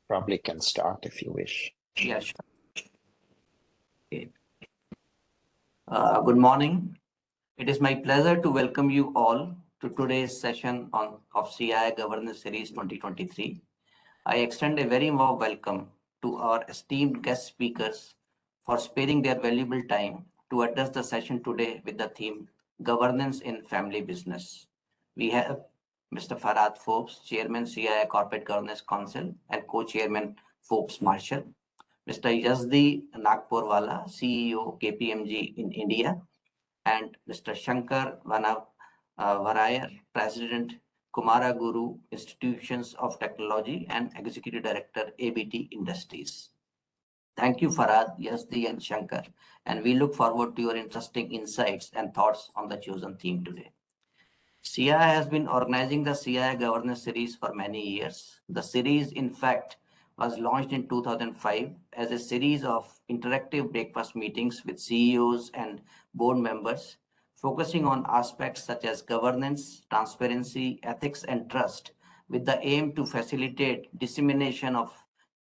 Probably can start if you wish. Yeah, sure. Okay. Good morning. It is my pleasure to welcome you all to today's session of CII Governance Series 2023. I extend a very warm welcome to our esteemed guest speakers for sparing their valuable time to address the session today with the theme Governance in Family Business. We have Mr. Farhad Forbes, Chairman CII Corporate Governance Council and Co-Chairman Forbes Marshall. Mr. Yazdi Nagpurwala, CEO KPMG in India, and Mr. Shankar Varayar, President Kumara Guru Institutions of Technology and Executive Director ABT Industries. Thank you, Farhad, Yazdi, and Shankar, and we look forward to your interesting insights and thoughts on the chosen theme today. CII has been organizing the CII Governance Series for many years. The series, in fact, was launched in 2005 as a series of interactive breakfast meetings with CEOs and board members, focusing on aspects such as governance, transparency, ethics, and trust, with the aim to facilitate dissemination of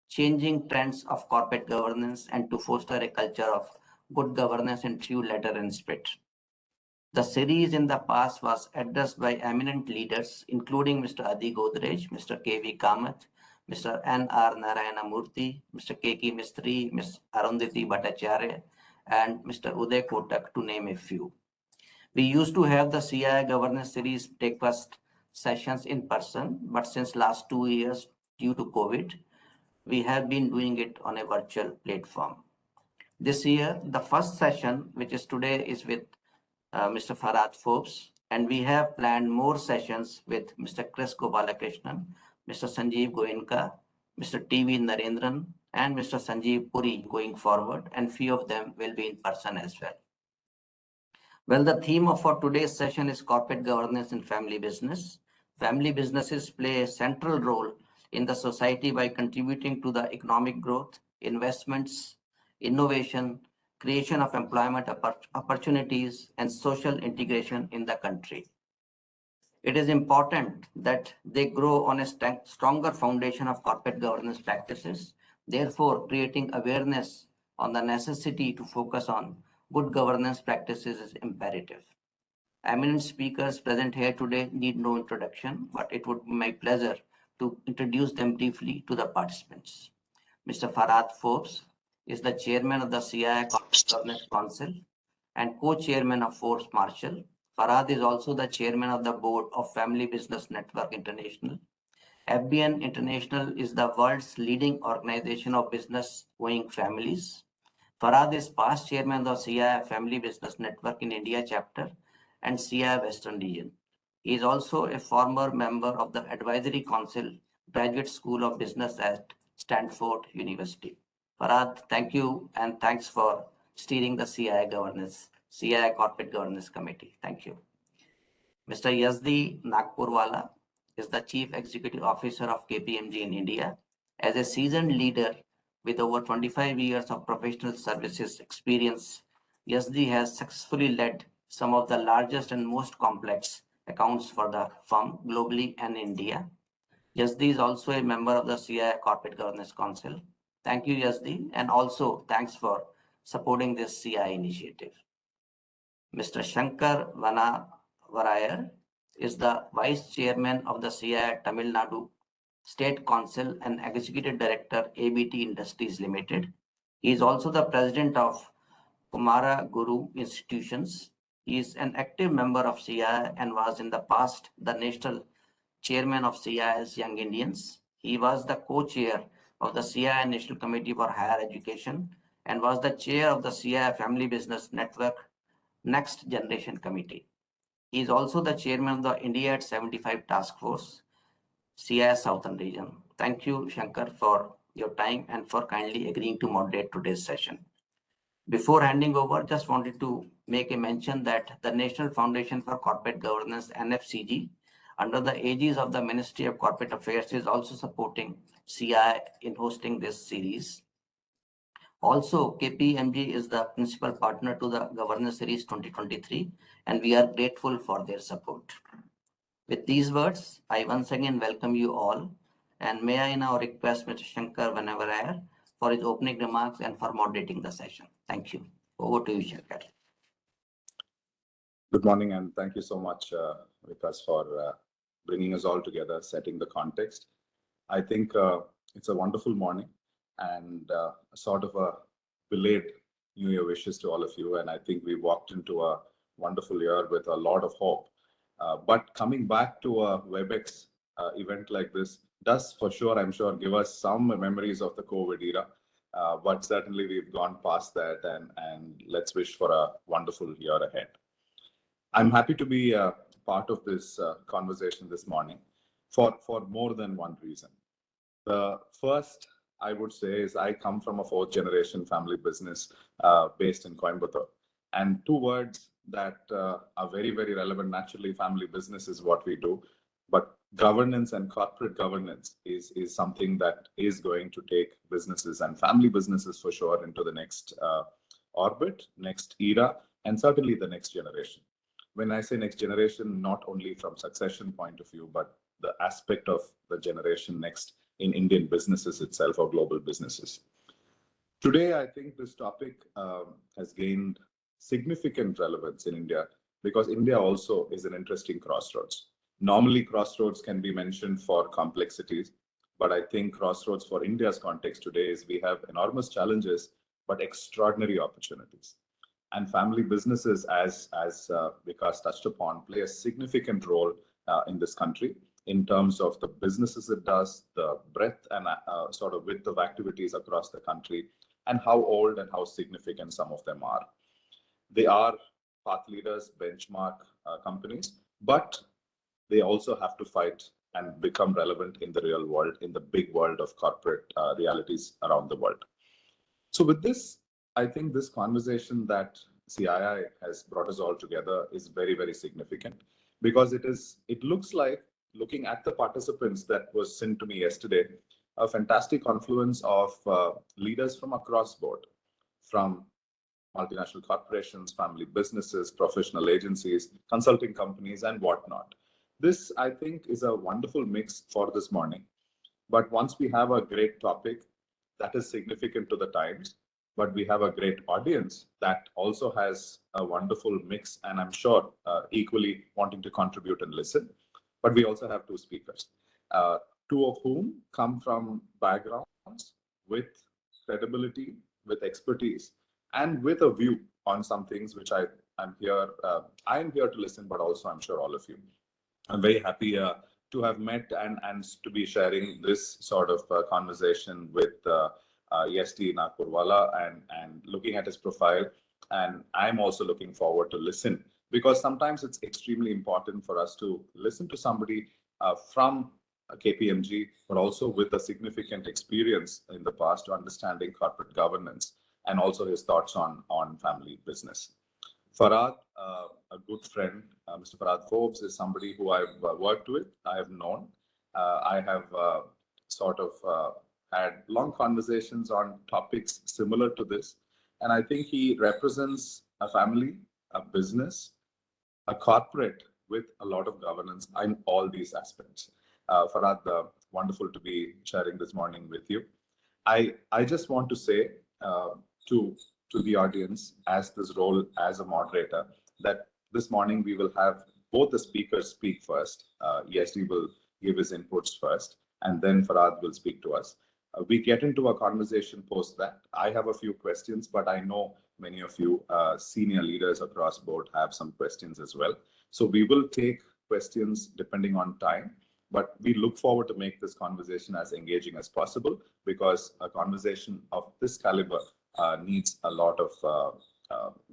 changing trends of corporate governance and to foster a culture of good governance in true letter and spirit. The series in the past was addressed by eminent leaders, including Mr. Adi Godrej, Mr. K.V. Kamath, Mr. N.R. Narayana Murthy, Mr. K.K. Mistry, Ms. Arundhati Bhattacharya, and Mr. Uday Kotak, to name a few. We used to have the CII Governance Series breakfast sessions in person, but since last 2 years, due to COVID, we have been doing it on a virtual platform. This year, the first session, which is today, is with Mr. Farhad Forbes, and we have planned more sessions with Mr. Chris Gopalakrishnan, Mr. Sanjeev Goenka, Mr. T.V. Narendran, and Mr. Sanjeev Puri going forward, and few of them will be in person as well. Well, the theme for today's session is corporate governance in family business. Family businesses play a central role in the society by contributing to the economic growth, investments, innovation, creation of employment opportunities, and social integration in the country. It is important that they grow on a stronger foundation of corporate governance practices, therefore creating awareness on the necessity to focus on good governance practices is imperative. Eminent speakers present here today need no introduction, but it would be my pleasure to introduce them briefly to the participants. Mr. Farhad Forbes is the chairman of the CII Governance Council and co-chairman of Forbes Marshall. Farhad is also the chairman of the board of Family Business Network International. FBN International is the world's leading organization of business-owning families. Farhad is past chairman of CII Family Business Network in India chapter and CII Western region. He is also a former member of the Advisory Council Graduate School of Business at Stanford University. Farhad, thank you, and thanks for steering the CII Corporate Governance Committee. Thank you. Mr. Yazdi Nagpurwala is the Chief Executive Officer of KPMG in India. As a seasoned leader with over 25 years of professional services experience, Yazdi has successfully led some of the largest and most complex accounts for the firm globally and India. Yazdi is also a member of the CII Corporate Governance Council. Thank you, Yazdi, and also thanks for supporting this CII initiative. Mr. Shankar Varayar is the Vice Chairman of the CII Tamil Nadu State Council and Executive Director ABT Industries Limited. He is also the President of Kumara Guru Institutions. He is an active member of CII and was in the past the National Chairman of CII's Young Indians. He was the co-chair of the CII National Committee for Higher Education and was the chair of the CII Family Business Network Next Generation Committee. He is also the chairman of the India at 75 Task Force, CII Southern Region. Thank you, Shankar, for your time and for kindly agreeing to moderate today's session. Before handing over, just wanted to make a mention that the National Foundation for Corporate Governance, NFCG, under the aegis of the Ministry of Corporate Affairs, is also supporting CII in hosting this series. Also, KPMG is the principal partner to the Governance Series 2023, and we are grateful for their support. With these words, I once again welcome you all And may I now request Mr. Shankar whenever I for his opening remarks and for moderating the session. Thank you. Over to you, Shankar. Good morning, and thank you so much, Vikas, for bringing us all together, setting the context. I think it's a wonderful morning and sort of a delayed New Year wishes to all of you. And I think we walked into a wonderful year with a lot of hope. But coming back to a WebEx event like this does for sure, I'm sure, give us some memories of the COVID era. But certainly we've gone past that, and let's wish for a wonderful year ahead. I'm happy to be part of this conversation this morning for more than one reason. The first, I would say, is I come from a fourth generation family business based in Coimbatore. And two words that are very, very relevant. Naturally, family business is what we do, but governance and corporate governance is something that is going to take businesses and family businesses for sure into the next orbit, next era, and certainly the next generation. When I say next generation, not only from succession point of view, but the aspect of the generation next in Indian businesses itself or global businesses. Today, I think this topic has gained significant relevance in India because India also is an interesting crossroads. Normally, crossroads can be mentioned for complexities, but I think crossroads for India's context today is we have enormous challenges, but extraordinary opportunities. And family businesses, as Vikas touched upon, play a significant role in this country in terms of the businesses it does, the breadth and sort of width of activities across the country, and how old and how significant some of them are. They are path leaders, benchmark companies, but they also have to fight and become relevant in the real world, in the big world of corporate realities around the world. So with this, I think this conversation that CII has brought us all together is very, very significant because it looks like, looking at the participants that was sent to me yesterday, a fantastic confluence of leaders from across board, from multinational corporations, family businesses, professional agencies, consulting companies, and whatnot. This, I think, is a wonderful mix for this morning. But once we have a great topic that is significant to the times, but we have a great audience that also has a wonderful mix, and I'm sure equally wanting to contribute and listen. But we also have two speakers, two of whom come from backgrounds with credibility, with expertise, and with a view on some things which I'm here to listen, but also I'm sure all of you. I'm very happy to have met and to be sharing this sort of conversation with Yesti Nagpurwala and looking at his profile. And I'm also looking forward to listen because sometimes it's extremely important for us to listen to somebody from KPMG, but also with a significant experience in the past to understanding corporate governance and also his thoughts on family business. Farhad, a good friend, Mr. Farhad Forbes, is somebody who I've worked with, I have known. I have had long conversations on topics similar to this. And I think he represents a family, a business, a corporate with a lot of governance in all these aspects. Farhad, wonderful to be sharing this morning with you. I just want to say to the audience, as this role as a moderator, that this morning we will have both the speakers speak first. Yesti will give his inputs first, and then Farhad will speak to us. We get into a conversation post that. I have a few questions, but I know many of you senior leaders across board have some questions as well. So we will take questions depending on time, but we look forward to make this conversation as engaging as possible because a conversation of this caliber needs a lot of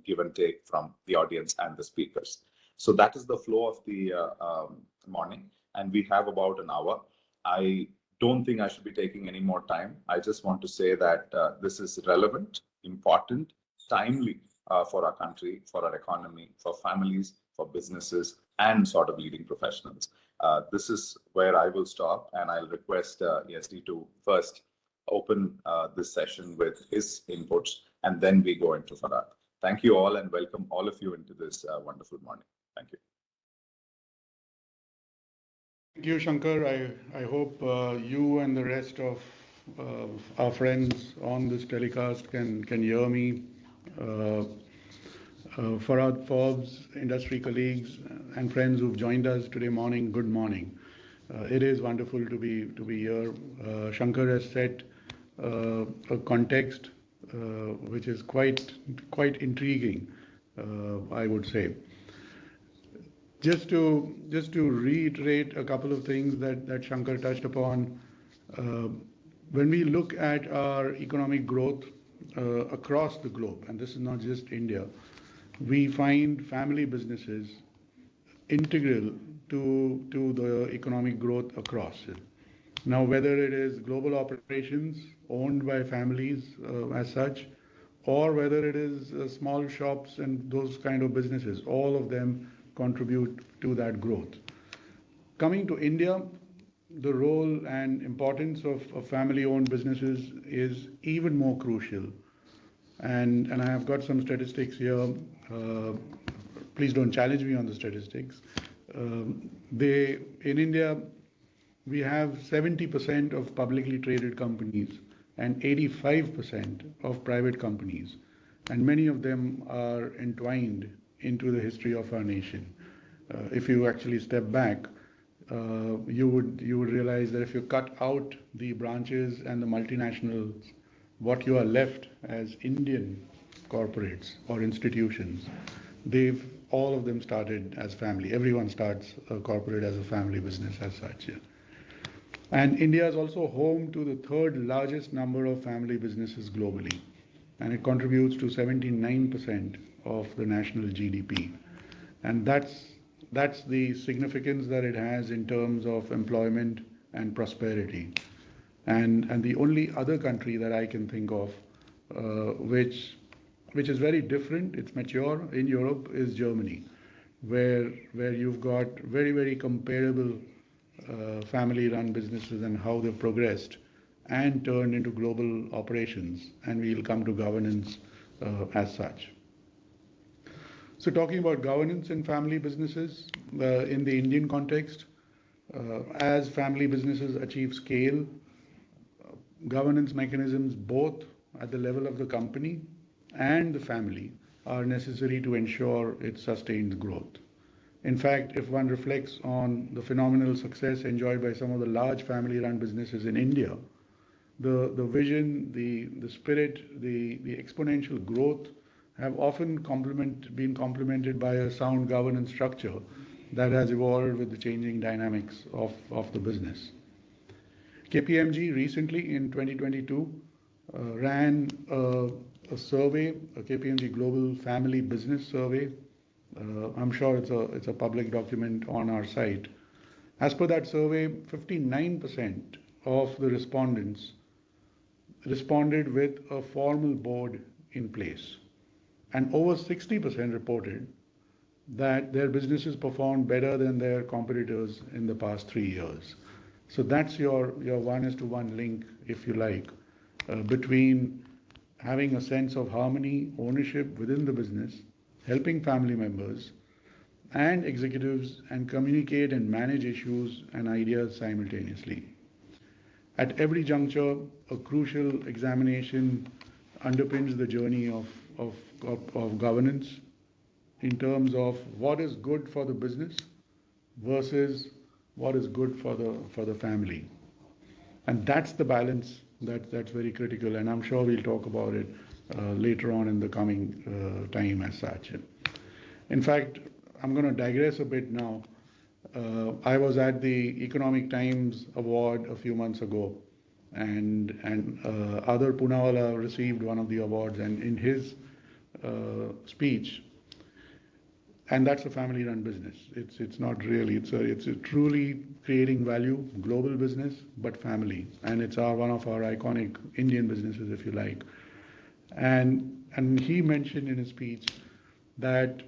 give and take from the audience and the speakers. So that is the flow of the morning, and we have about an hour. I don't think I should be taking any more time. I just want to say that this is relevant, important, timely for our country, for our economy, for families, for businesses, and sort of leading professionals. This is where I will stop, and I'll request Yesti to first open this session with his inputs, and then we go into Farhad. Thank you all, and welcome all of you into this wonderful morning. Thank you. Thank you, Shankar. I hope you and the rest of our friends on this telecast can hear me. Farhad Forbes, industry colleagues and friends who've joined us today morning, good morning. It is wonderful to be here. Shankar has set a context which is quite intriguing, I would say. Just to reiterate a couple of things that Shankar touched upon, when we look at our economic growth across the globe, and this is not just India, we find family businesses integral to the economic growth across it. Now, whether it is global operations owned by families as such, or whether it is small shops and those kind of businesses, all of them contribute to that growth. Coming to India, the role and importance of family-owned businesses is even more crucial. And I have got some statistics here. Please don't challenge me on the statistics. In India, we have 70% of publicly traded companies and 85% of private companies, and many of them are entwined into the history of our nation. If you actually step back, you would realize that if you cut out the branches and the multinationals, what you are left as Indian corporates or institutions, all of them started as family. Everyone starts a corporate as a family business as such. Yeah. And India is also home to the third largest number of family businesses globally, and it contributes to 79% of the national GDP. And that's the significance that it has in terms of employment and prosperity. And the only other country that I can think of which is very different, it's mature in Europe, is Germany, where you've got very comparable family-run businesses and how they've progressed and turned into global operations, and we'll come to governance as such. So talking about governance in family businesses, in the Indian context, as family businesses achieve scale, governance mechanisms both at the level of the company and the family are necessary to ensure its sustained growth. In fact, if one reflects on the phenomenal success enjoyed by some of the large family-run businesses in India, the vision, the spirit, the exponential growth have often been complemented by a sound governance structure that has evolved with the changing dynamics of the business. KPMG recently in 2022 ran a survey, a KPMG Global Family Business Survey. I'm sure it's a public document on our site. As per that survey, 59% of the respondents responded with a formal board in place, and over 60% reported that their businesses performed better than their competitors in the past 3 years. So that's your 1:1 link, if you like, between having a sense of harmony, ownership within the business, helping family members and executives and communicate and manage issues and ideas simultaneously. At every juncture, a crucial examination underpins the journey of governance in terms of what is good for the business versus what is good for the family. And that's the balance that's very critical, and I'm sure we'll talk about it later on in the coming time as such. In fact, I'm going to digress a bit now. I was at the Economic Times Award a few months ago, and Adar Poonawalla received one of the awards, and in his speech, and that's a family-run business. It's not really. It's a truly creating value, global business, but family, and it's one of our iconic Indian businesses, if you like. And he mentioned in his speech that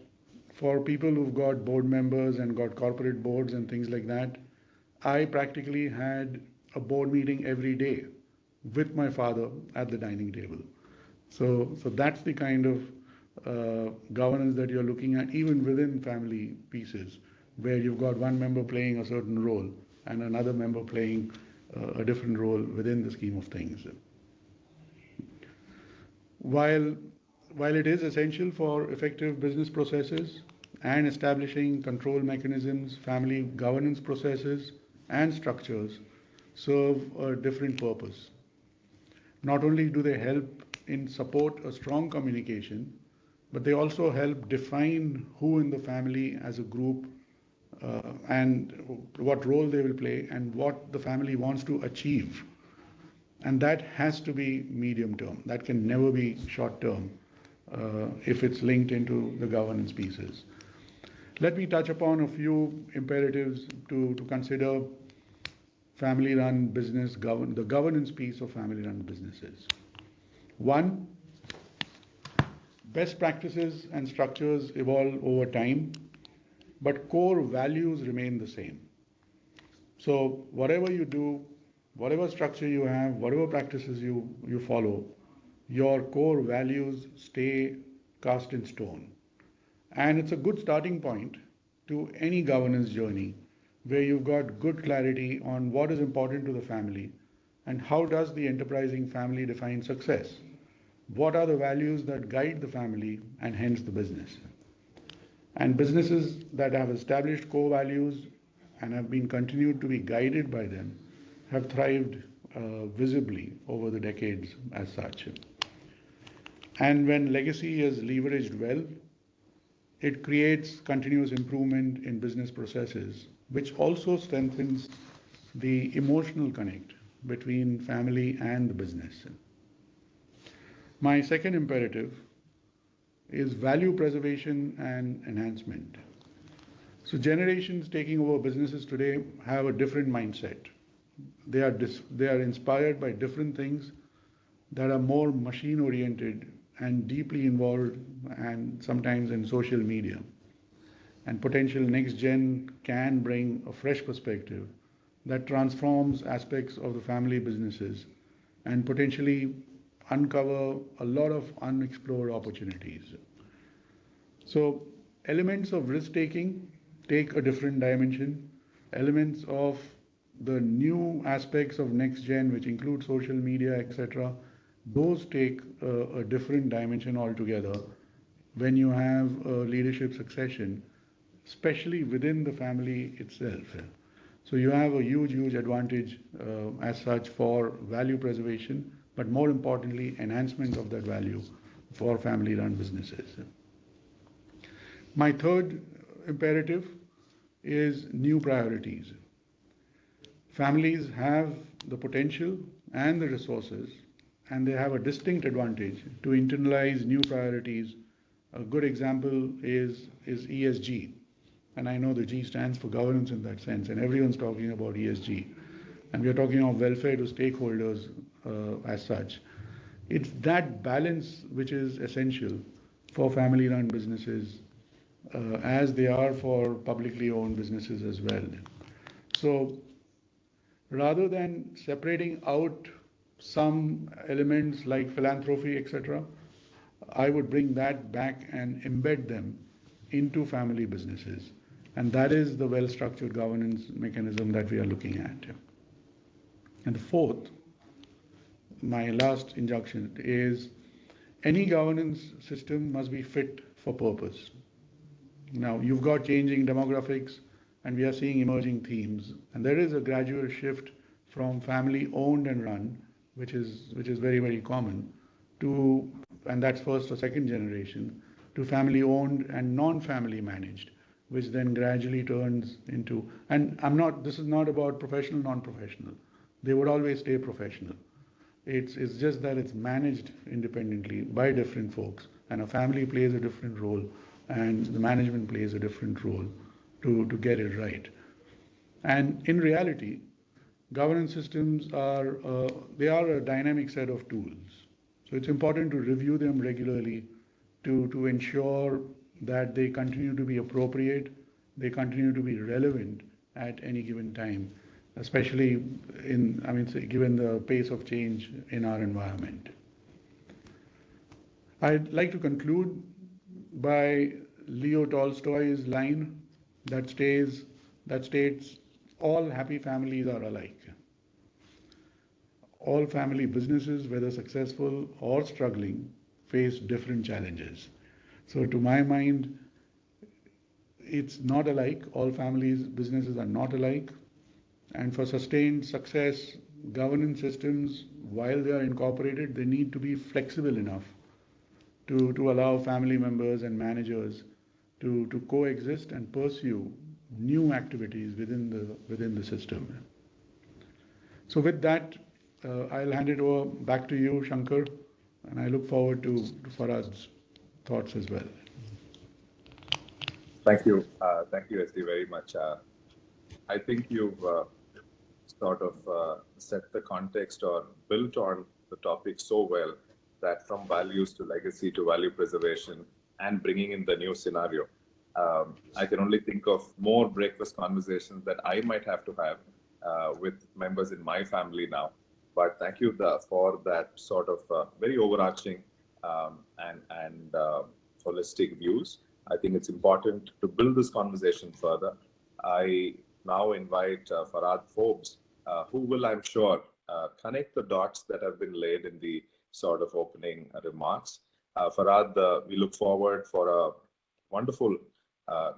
for people who've got board members and got corporate boards and things like that, I practically had a board meeting every day with my father at the dining table. So that's the kind of governance that you're looking at, even within family pieces, where you've got one member playing a certain role and another member playing a different role within the scheme of things. While it is essential for effective business processes and establishing control mechanisms, family governance processes and structures serve a different purpose. Not only do they help in support a strong communication, but they also help define who in the family as a group and what role they will play and what the family wants to achieve. And that has to be medium term. That can never be short term if it's linked into the governance pieces. Let me touch upon a few imperatives to consider family-run business, the governance piece of family-run businesses. One, best practices and structures evolve over time, but core values remain the same. So whatever you do, whatever structure you have, whatever practices you follow, your core values stay cast in stone. And it's a good starting point to any governance journey where you've got good clarity on what is important to the family and how does the enterprising family define success. What are the values that guide the family and hence the business? And businesses that have established core values and have been continued to be guided by them have thrived visibly over the decades as such. And when legacy is leveraged well, it creates continuous improvement in business processes, which also strengthens the emotional connect between family and the business. My second imperative is value preservation and enhancement. So generations taking over businesses today have a different mindset. They are inspired by different things that are more machine oriented and deeply involved and sometimes in social media. And potential next gen can bring a fresh perspective that transforms aspects of the family businesses and potentially uncover a lot of unexplored opportunities. So elements of risk taking take a different dimension. Elements of the new aspects of next gen, which include social media, etc., those take a different dimension altogether when you have a leadership succession, especially within the family itself. So you have a huge advantage as such for value preservation, but more importantly, enhancement of that value for family-run businesses. My third imperative is new priorities. Families have the potential and the resources, and they have a distinct advantage to internalize new priorities. A good example is ESG. And I know the G stands for governance in that sense, and everyone's talking about ESG. And we are talking of welfare to stakeholders as such. It's that balance which is essential for family-run businesses as they are for publicly owned businesses as well. So rather than separating out some elements like philanthropy, etc., I would bring that back and embed them into family businesses. And that is the well-structured governance mechanism that we are looking at. And the fourth, my last injunction, is any governance system must be fit for purpose. Now, you've got changing demographics, and we are seeing emerging themes. And there is a gradual shift from family owned and run, which is very common, to, and that's first or second generation, to family owned and non-family managed, which then gradually turns into, and this is not about professional, non-professional. They would always stay professional. It's just that it's managed independently by different folks, and a family plays a different role, and the management plays a different role to get it right. And in reality, governance systems are a dynamic set of tools. So it's important to review them regularly to ensure that they continue to be appropriate, they continue to be relevant at any given time, especially given the pace of change in our environment. I'd like to conclude by Leo Tolstoy's line that states, all happy families are alike. All family businesses, whether successful or struggling, face different challenges. So to my mind, it's not alike. All families, businesses are not alike. And for sustained success, governance systems, while they are incorporated, they need to be flexible enough to allow family members and managers to coexist and pursue new activities within the system. So with that, I'll hand it over back to you, Shankar, and I look forward to Farhad's thoughts as well. Thank you, SD, very much. I think you've sort of set the context or built on the topic so well that from values to legacy to value preservation and bringing in the new scenario. I can only think of more breakfast conversations that I might have to have with members in my family now. But thank you for that sort of very overarching and holistic views. I think it's important to build this conversation further. I now invite Farhad Forbes, who will, I'm sure, connect the dots that have been laid in the sort of opening remarks. Farhad, we look forward for a wonderful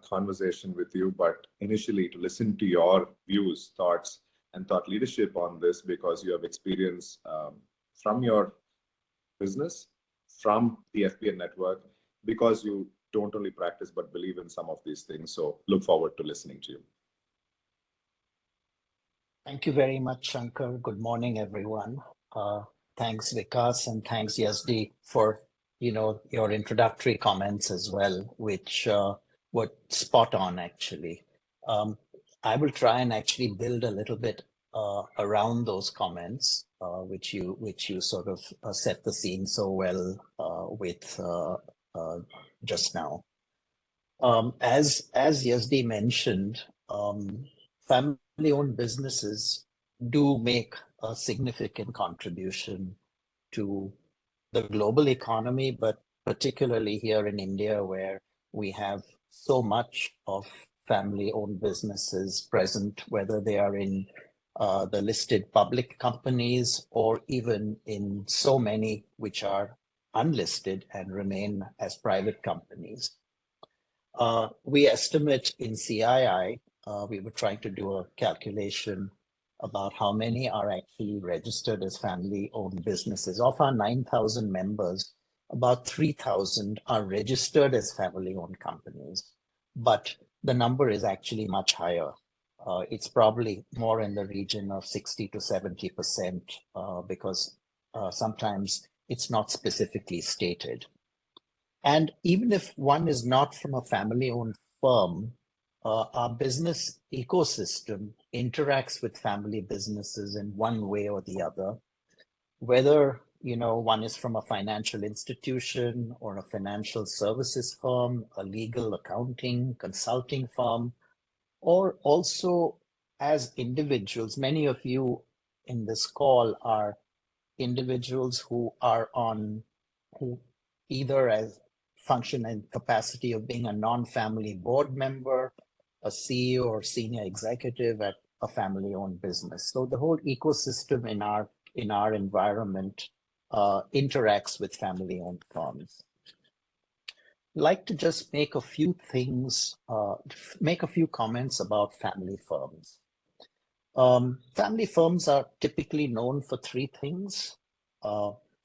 conversation with you, but initially to listen to your views, thoughts, and thought leadership on this, because you have experience from your business, from the FPN network, because you don't only practice but believe in some of these things. So look forward to listening to you. Thank you very much, Shankar. Good morning, everyone. Thanks, Vikas, and thanks, Yazdi, for your introductory comments as well, which were spot on, actually. I will try and actually build a little bit around those comments, which you sort of set the scene so well with just now. As Yazdi mentioned, family-owned businesses do make a significant contribution to the global economy, but particularly here in India, where we have so much of family-owned businesses present, whether they are in the listed public companies or even in so many which are unlisted and remain as private companies. We estimate in CII, we were trying to do a calculation about how many are actually registered as family-owned businesses. Of our 9,000 members, about 3,000 are registered as family-owned companies, but the number is actually much higher. It's probably more in the region of 60 to 70% because sometimes it's not specifically stated. And even if one is not from a family-owned firm, our business ecosystem interacts with family businesses in one way or the other, whether one is from a financial institution or a financial services firm, a legal accounting, consulting firm, or also as individuals. Many of you in this call are individuals who either as function and capacity of being a non-family board member, a CEO or senior executive at a family-owned business. So the whole ecosystem in our environment interacts with family-owned firms. I'd like to just make a few comments about family firms. Family firms are typically known for three things.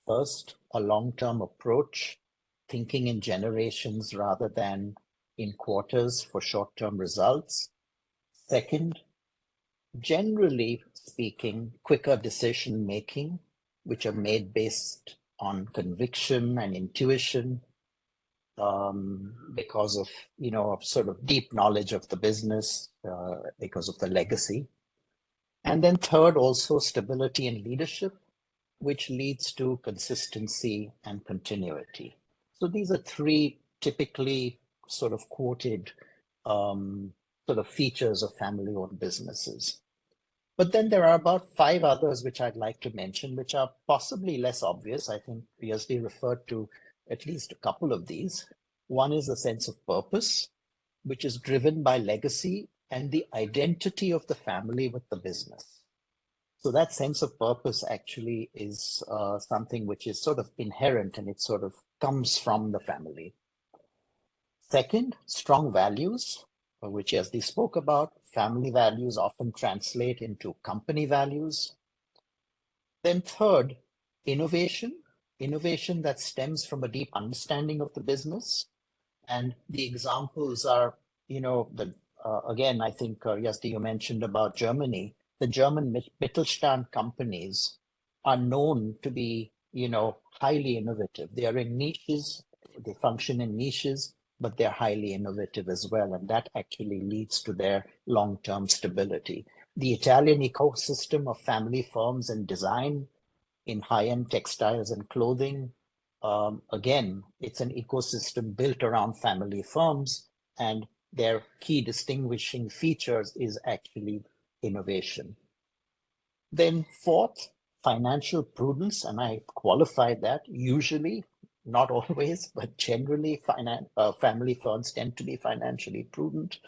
First, a long-term approach, thinking in generations rather than in quarters for short-term results. Second, generally speaking, quicker decision-making, which are made based on conviction and intuition because of, sort of deep knowledge of the business, because of the legacy. And then third, also stability and leadership, which leads to consistency and continuity. So these are three typically sort of quoted sort of features of family-owned businesses. But then there are about 5 others which I'd like to mention, which are possibly less obvious. I think Yazdi referred to at least a couple of these. One is the sense of purpose, which is driven by legacy and the identity of the family with the business. So that sense of purpose actually is something which is sort of inherent, and it sort of comes from the family. Second, strong values, which as they spoke about, family values often translate into company values. Then third, innovation that stems from a deep understanding of the business. And the examples are, again, I think, Yasdi, you mentioned about Germany. The German Mittelstand companies are known to be, highly innovative. They are in niches, they function in niches, but they're highly innovative as well. And that actually leads to their long-term stability. The Italian ecosystem of family firms and design in high-end textiles and clothing, again, it's an ecosystem built around family firms, and their key distinguishing features is actually innovation. Then fourth, financial prudence, and I qualify that. Usually, not always, but generally, family firms tend to be financially prudent.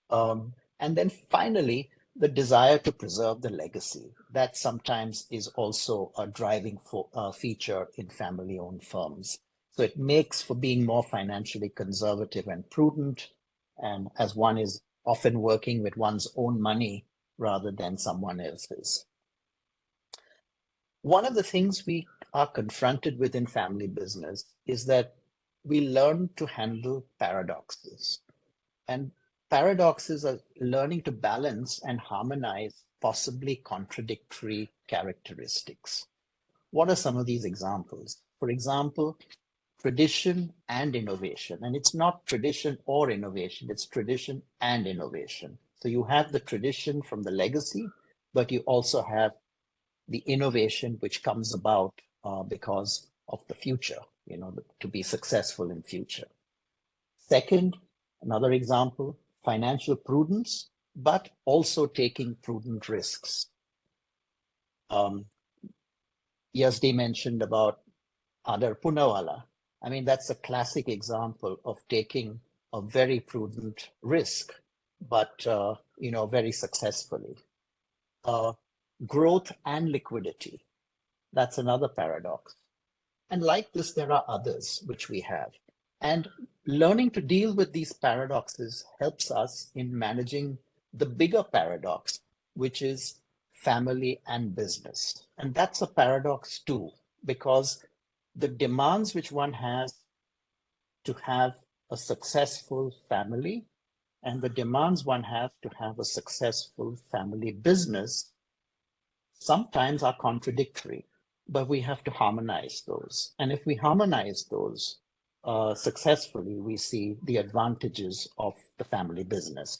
And then finally, the desire to preserve the legacy. That sometimes is also a driving feature in family-owned firms. So it makes for being more financially conservative and prudent, and as one is often working with one's own money rather than someone else's. One of the things we are confronted with in family business is that we learn to handle paradoxes. And paradoxes are learning to balance and harmonize possibly contradictory characteristics. What are some of these examples? For example, tradition and innovation. And it's not tradition or innovation, it's tradition and innovation. So you have the tradition from the legacy, but you also have the innovation which comes about because of the future, to be successful in future. Second, another example, financial prudence, but also taking prudent risks. Yazdi mentioned about Adar Punawala. I mean, that's a classic example of taking a very prudent risk, but very successfully. Growth and liquidity. That's another paradox. And like this, there are others which we have. And learning to deal with these paradoxes helps us in managing the bigger paradox, which is family and business. And that's a paradox too, because the demands which one has to have a successful family and the demands one has to have a successful family business sometimes are contradictory, but we have to harmonize those. And if we harmonize those successfully, we see the advantages of the family business.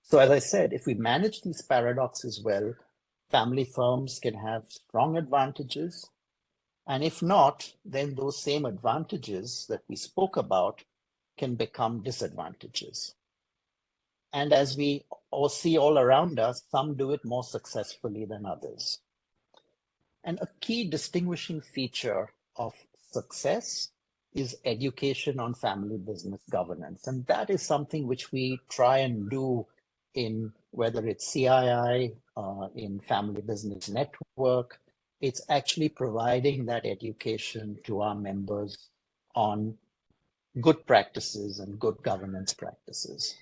So as I said, if we manage these paradoxes well, family firms can have strong advantages. And if not, then those same advantages that we spoke about can become disadvantages. And as we all see all around us, some do it more successfully than others. And a key distinguishing feature of success is education on family business governance. And that is something which we try and do in whether it's CII, in Family Business Network. It's actually providing that education to our members on good practices and good governance practices.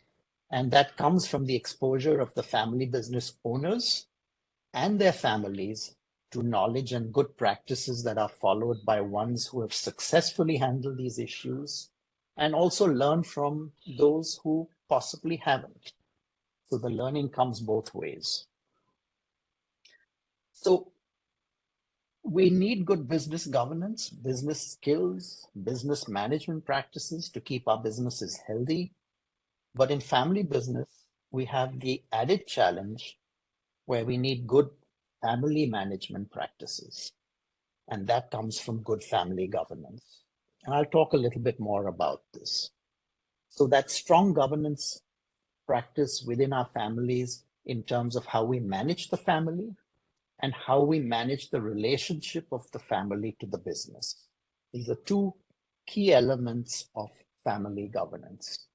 And that comes from the exposure of the family business owners and their families to knowledge and good practices that are followed by ones who have successfully handled these issues, and also learn from those who possibly haven't. So the learning comes both ways. So we need good business governance, business skills, business management practices to keep our businesses healthy. But in family business, we have the added challenge where we need good family management practices. And that comes from good family governance. And I'll talk a little bit more about this. So that strong governance practice within our families in terms of how we manage the family and how we manage the relationship of the family to the business. These are two key elements of family governance.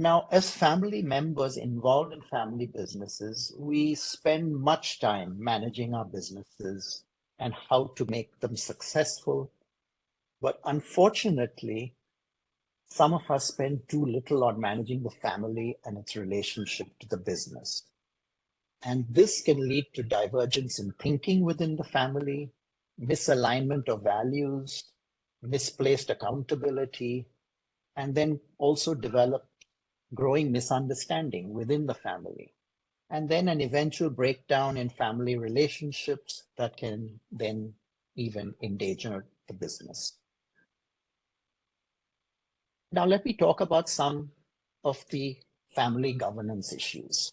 Now, as family members involved in family businesses, we spend much time managing our businesses and how to make them successful. But unfortunately, some of us spend too little on managing the family and its relationship to the business. And this can lead to divergence in thinking within the family, misalignment of values, misplaced accountability, and then also develop growing misunderstanding within the family. And then an eventual breakdown in family relationships that can then even endanger the business. Now, let me talk about some of the family governance issues.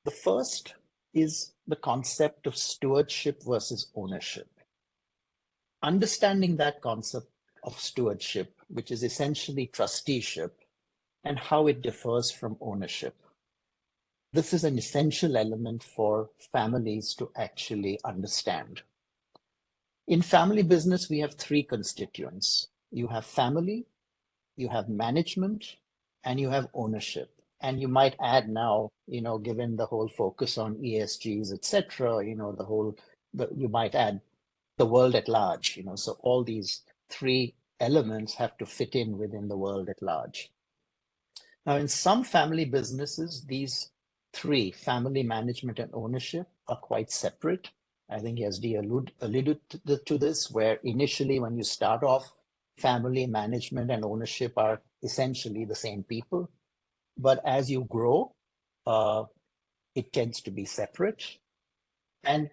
The first is the concept of stewardship versus ownership. Understanding that concept of stewardship, which is essentially trusteeship, and how it differs from ownership. This is an essential element for families to actually understand. In family business, we have three constituents. You have family, you have management, and you have ownership. And you might add now, given the whole focus on ESGs, etc., you might add the world at large, so all these three elements have to fit in within the world at large. Now, in some family businesses, these three, family, management, and ownership, are quite separate. I think SD alluded to this, where initially when you start off, family, management, and ownership are essentially the same people. But as you grow, it tends to be separate. And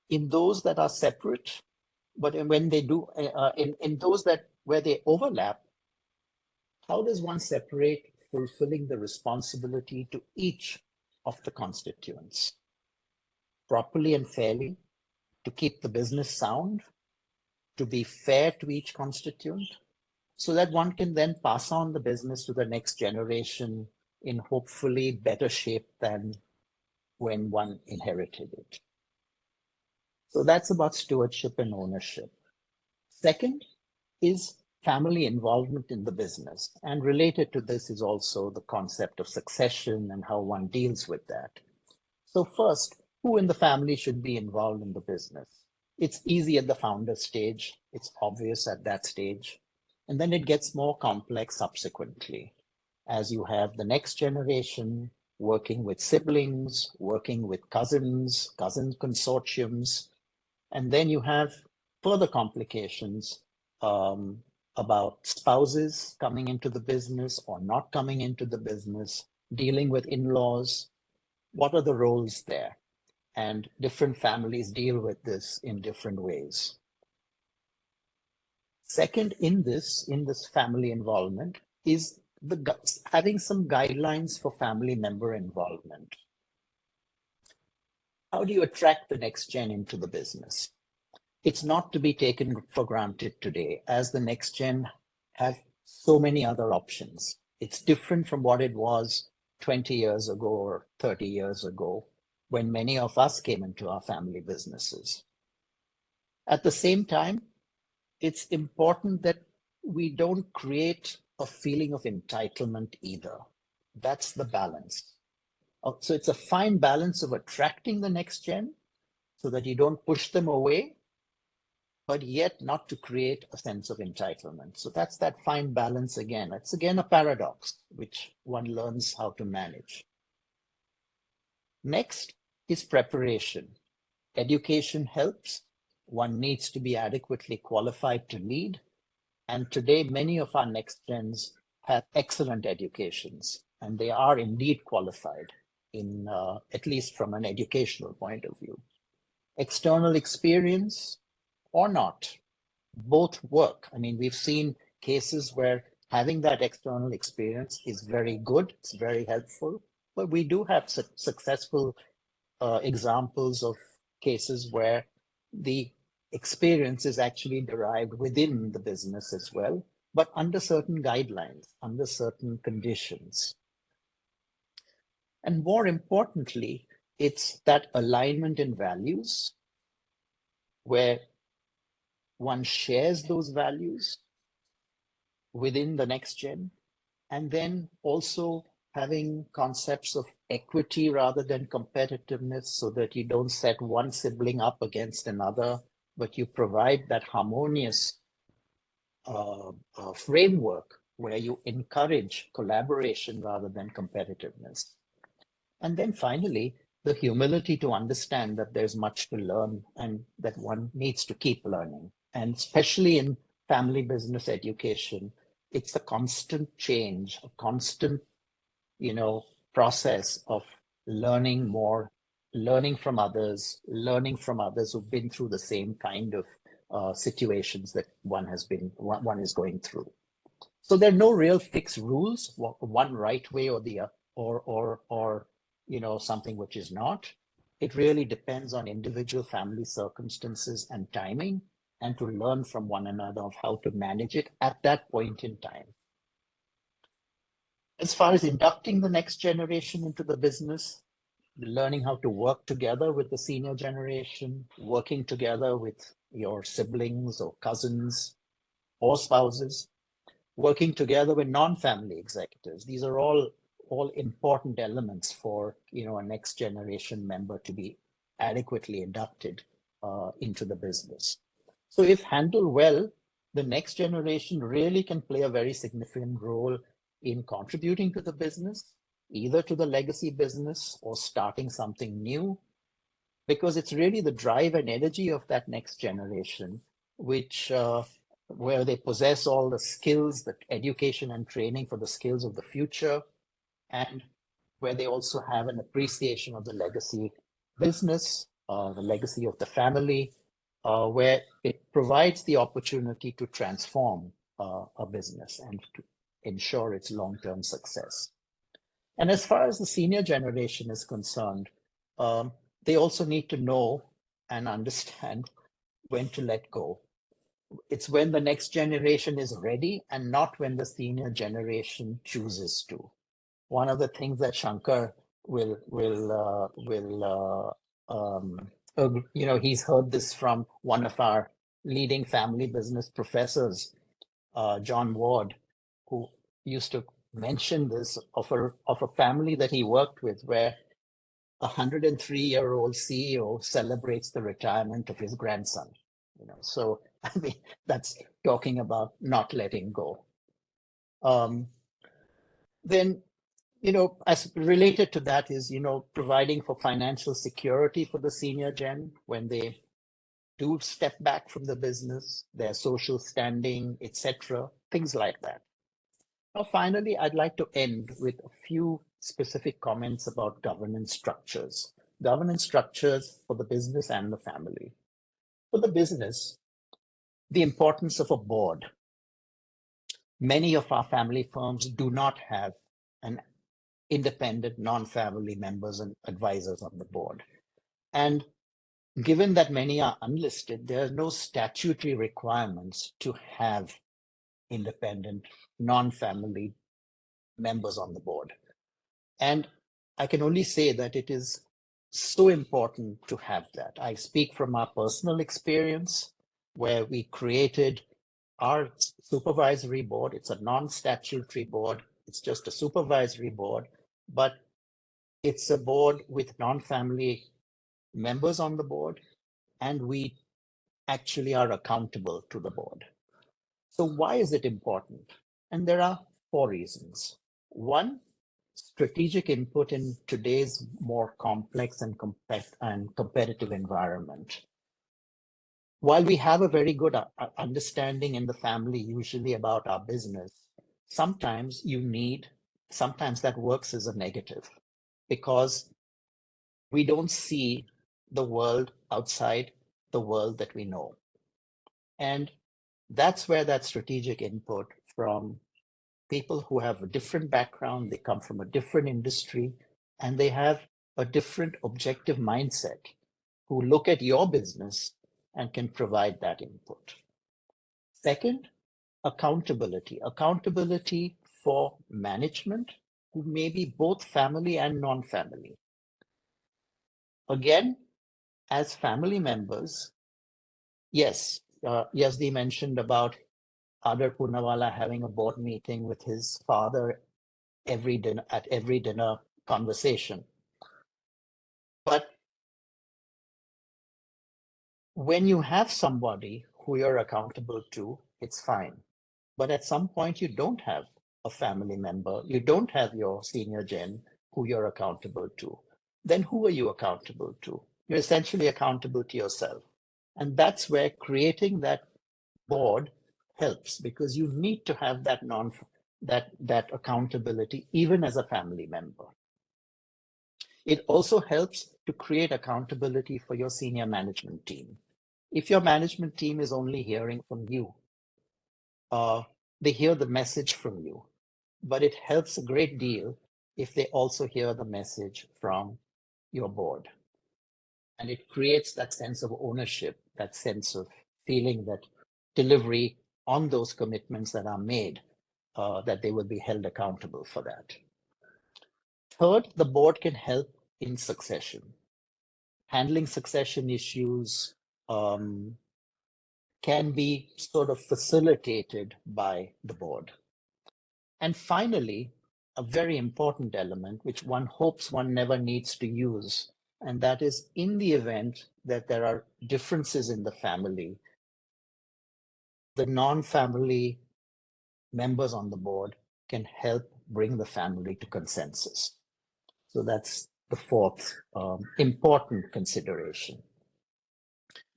in those that are separate, but when they do, in those where they overlap, how does one separate fulfilling the responsibility to each of the constituents properly and fairly, to keep the business sound, to be fair to each constituent, so that one can then pass on the business to the next generation in hopefully better shape than when one inherited it. So that's about stewardship and ownership. Second is family involvement in the business. And related to this is also the concept of succession and how one deals with that. So first, who in the family should be involved in the business? It's easy at the founder stage. It's obvious at that stage. And then it gets more complex subsequently, as you have the next generation working with siblings, working with cousins, cousin consortiums. And then you have further complications about spouses coming into the business or not coming into the business, dealing with in-laws. What are the roles there? And different families deal with this in different ways. Second, in this family involvement is having some guidelines for family member involvement. How do you attract the next gen into the business? It's not to be taken for granted today, as the next gen have so many other options. It's different from what it was 20 years ago or 30 years ago, when many of us came into our family businesses. At the same time, it's important that we don't create a feeling of entitlement either. That's the balance. So it's a fine balance of attracting the next gen so that you don't push them away, but yet not to create a sense of entitlement. So that's that fine balance again. It's again a paradox, which one learns how to manage. Next is preparation. Education helps. One needs to be adequately qualified to lead. And today, many of our next gens have excellent educations, and they are indeed qualified, at least from an educational point of view. External experience or not, both work. I mean, we've seen cases where having that external experience is very good, it's very helpful, but we do have successful examples of cases where the experience is actually derived within the business as well, but under certain guidelines, under certain conditions. And more importantly, it's that alignment in values where one shares those values within the next gen, And then also having concepts of equity rather than competitiveness, so that you don't set one sibling up against another, but you provide that harmonious framework where you encourage collaboration rather than competitiveness. And then finally, the humility to understand that there's much to learn and that one needs to keep learning. And especially in family business education, it's a constant change, a constant, process of learning more, learning from others who've been through the same kind of situations that one is going through. So there are no real fixed rules, one right way or the or something which is not. It really depends on individual family circumstances and timing, and to learn from one another of how to manage it at that point in time. As far as inducting the next generation into the business, learning how to work together with the senior generation, working together with your siblings or cousins or spouses, working together with non-family executives. These are all important elements for a next generation member to be adequately inducted into the business. So if handled well, the next generation really can play a very significant role in contributing to the business, either to the legacy business or starting something new, because it's really the drive and energy of that next generation, which where they possess all the skills, the education and training for the skills of the future, and where they also have an appreciation of the legacy business, the legacy of the family, where it provides the opportunity to transform a business and to ensure its long-term success. And as far as the senior generation is concerned, they also need to know and understand when to let go. It's when the next generation is ready and not when the senior generation chooses to. One of the things that Shankar he's heard this from one of our leading family business professors, John Ward, who used to mention this of a family that he worked with, where a 103-year-old CEO celebrates the retirement of his grandson. So I mean, that's talking about not letting go. Then, as related to that is, providing for financial security for the senior gen when they do step back from the business, their social standing, etc., things like that. Now, finally, I'd like to end with a few specific comments about governance structures for the business and the family. For the business, the importance of a board. Many of our family firms do not have an independent non-family members and advisors on the board. And given that many are unlisted, there are no statutory requirements to have independent non-family members on the board. And I can only say that it is so important to have that. I speak from our personal experience, where we created our supervisory board. It's a non-statutory board. It's just a supervisory board, but it's a board with non-family members on the board, and we actually are accountable to the board. So why is it important? And there are 4 reasons. 1, strategic input in today's more complex and competitive environment. While we have a very good understanding in the family usually about our business, sometimes that works as a negative, because we don't see the world outside the world that we know. And that's where that strategic input from people who have a different background, they come from a different industry, and they have a different objective mindset, who look at your business and can provide that input. Second, accountability. Accountability for management, who may be both family and non-family. Again, as family members, yes, Yazdi mentioned about Adar Poonawala having a board meeting with his father at every dinner conversation. But when you have somebody who you're accountable to, it's fine. But at some point, you don't have a family member, you don't have your senior gen who you're accountable to. Then who are you accountable to? You're essentially accountable to yourself. And that's where creating that board helps, because you need to have that accountability even as a family member. It also helps to create accountability for your senior management team. If your management team is only hearing from you, they hear the message from you, but it helps a great deal if they also hear the message from your board. And it creates that sense of ownership, that sense of feeling that delivery on those commitments that are made, that they will be held accountable for that. Third, the board can help in succession. Handling succession issues can be sort of facilitated by the board. And finally, a very important element, which one hopes one never needs to use, and that is in the event that there are differences in the family, the non-family members on the board can help bring the family to consensus. So that's the fourth important consideration.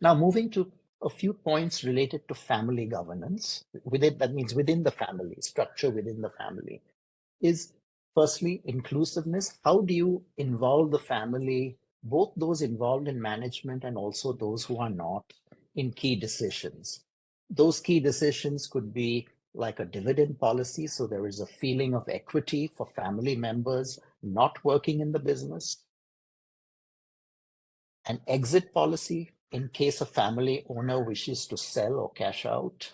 Now, moving to a few points related to family governance, that means within the family, structure within the family, is firstly inclusiveness. How do you involve the family, both those involved in management and also those who are not, in key decisions? Those key decisions could be like a dividend policy, so there is a feeling of equity for family members not working in the business. An exit policy in case a family owner wishes to sell or cash out.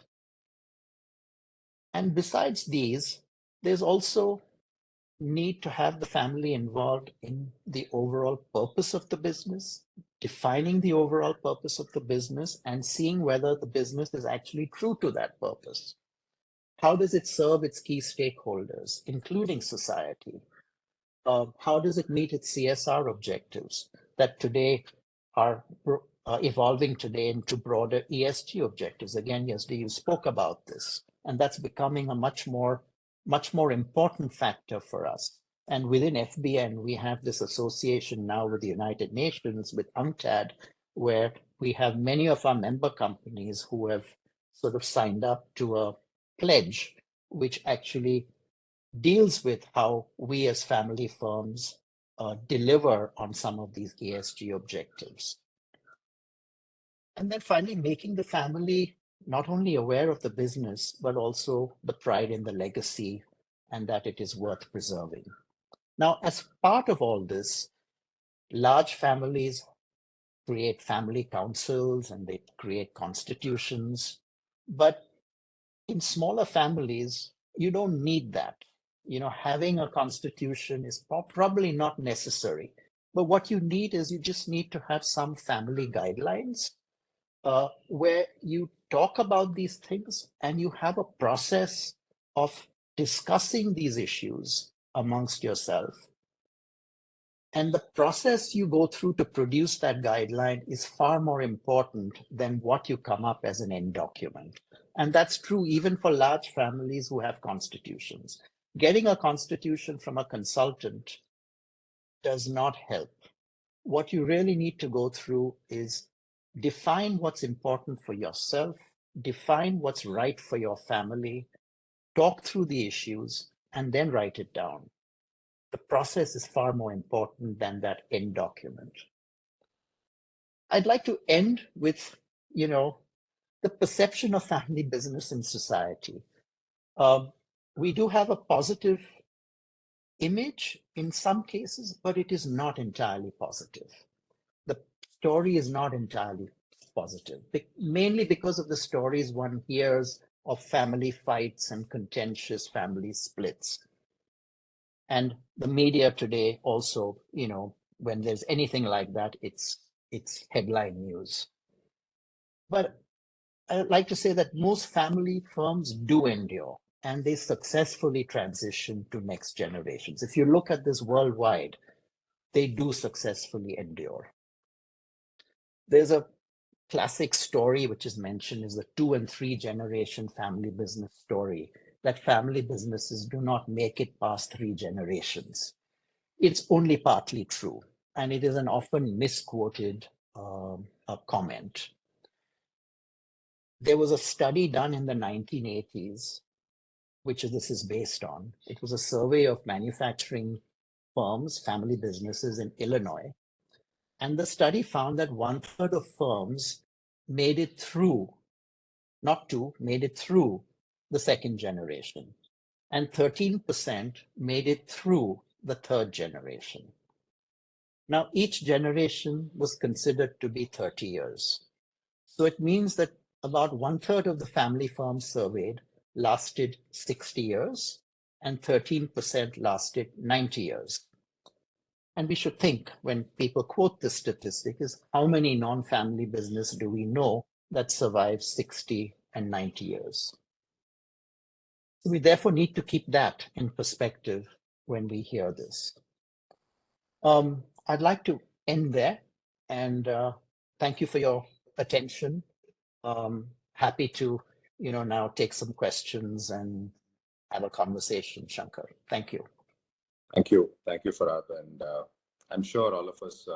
And besides these, there's also need to have the family involved in the overall purpose of the business, defining the overall purpose of the business, and seeing whether the business is actually true to that purpose. How does it serve its key stakeholders, including society? How does it meet its CSR objectives that today are evolving today into broader ESG objectives? Again, Yazdi, you spoke about this, and that's becoming a much more important factor for us. And within FBN, we have this association now with the United Nations, with UNCTAD, where we have many of our member companies who have sort of signed up to a pledge, which actually deals with how we as family firms deliver on some of these ESG objectives. And then finally, making the family not only aware of the business, but also the pride in the legacy and that it is worth preserving. Now, as part of all this, large families create family councils and they create constitutions. But in smaller families, you don't need that. Having a constitution is probably not necessary. But what you need is you just need to have some family guidelines where you talk about these things and you have a process of discussing these issues amongst yourself. And the process you go through to produce that guideline is far more important than what you come up as an end document. And that's true even for large families who have constitutions. Getting a constitution from a consultant does not help. What you really need to go through is define what's important for yourself, define what's right for your family, talk through the issues, and then write it down. The process is far more important than that end document. I'd like to end with, the perception of family business in society. We do have a positive image in some cases, but it is not entirely positive. The story is not entirely positive, mainly because of the stories one hears of family fights and contentious family splits. And the media today also, when there's anything like that, it's headline news. But I'd like to say that most family firms do endure and they successfully transition to next generations. If you look at this worldwide, they do successfully endure. There's a classic story which is mentioned is the 2 and 3 generation family business story, that family businesses do not make it past 3 generations. It's only partly true, and it is an often misquoted comment. There was a study done in the 1980s, which this is based on. It was a survey of manufacturing firms, family businesses in Illinois. And the study found that 1/3 of firms made it through, made it through the 2nd generation. And 13% made it through the 3rd generation. Now, each generation was considered to be 30 years. So it means that about 1/3 of the family firms surveyed lasted 60 years and 13% lasted 90 years. And we should think when people quote this statistic is how many non-family business do we know that survive 60 and 90 years? So we therefore need to keep that in perspective when we hear this. I'd like to end there and thank you for your attention. Happy to, now take some questions and have a conversation, Shankar. Thank you. Thank you. Thank you, Farhad. And I'm sure all of us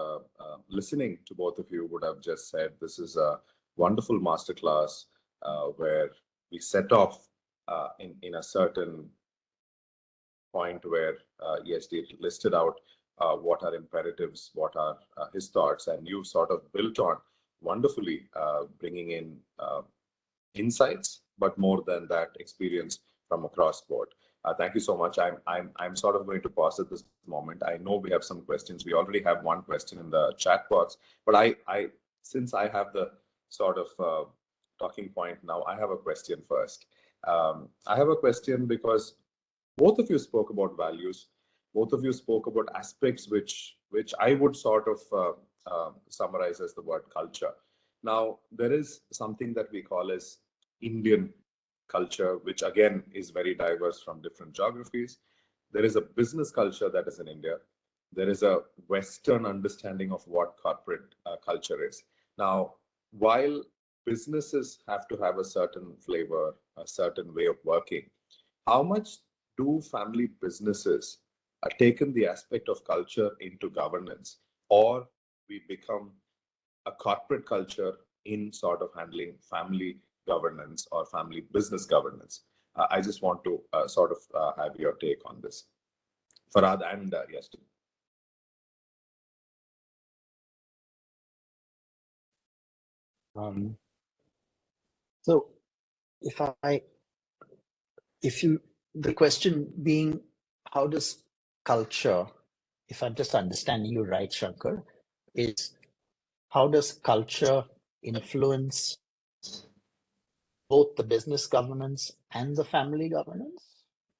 listening to both of you would have just said this is a wonderful masterclass where we set off in a certain point where ESD listed out what are imperatives, what are his thoughts, and you sort of built on wonderfully, bringing in insights, but more than that, experience from across board. Thank you so much. I'm sort of going to pause at this moment. I know we have some questions. We already have one question in the chat box, but since I have the sort of talking point now, I have a question first. I have a question because both of you spoke about values. Both of you spoke about aspects which I would sort of summarize as the word culture. Now, there is something that we call as Indian culture, which again is very diverse from different geographies. There is a business culture that is in India. There is a Western understanding of what corporate culture is. Now, while businesses have to have a certain flavor, a certain way of working, how much do family businesses taken the aspect of culture into governance, or we become a corporate culture in sort of handling family governance or family business governance? I just want to sort of have your take on this, Farhad and Yastin. So the question being, how does culture, if I'm just understanding you right, Shankar, is how does culture influence both the business governance and the family governance?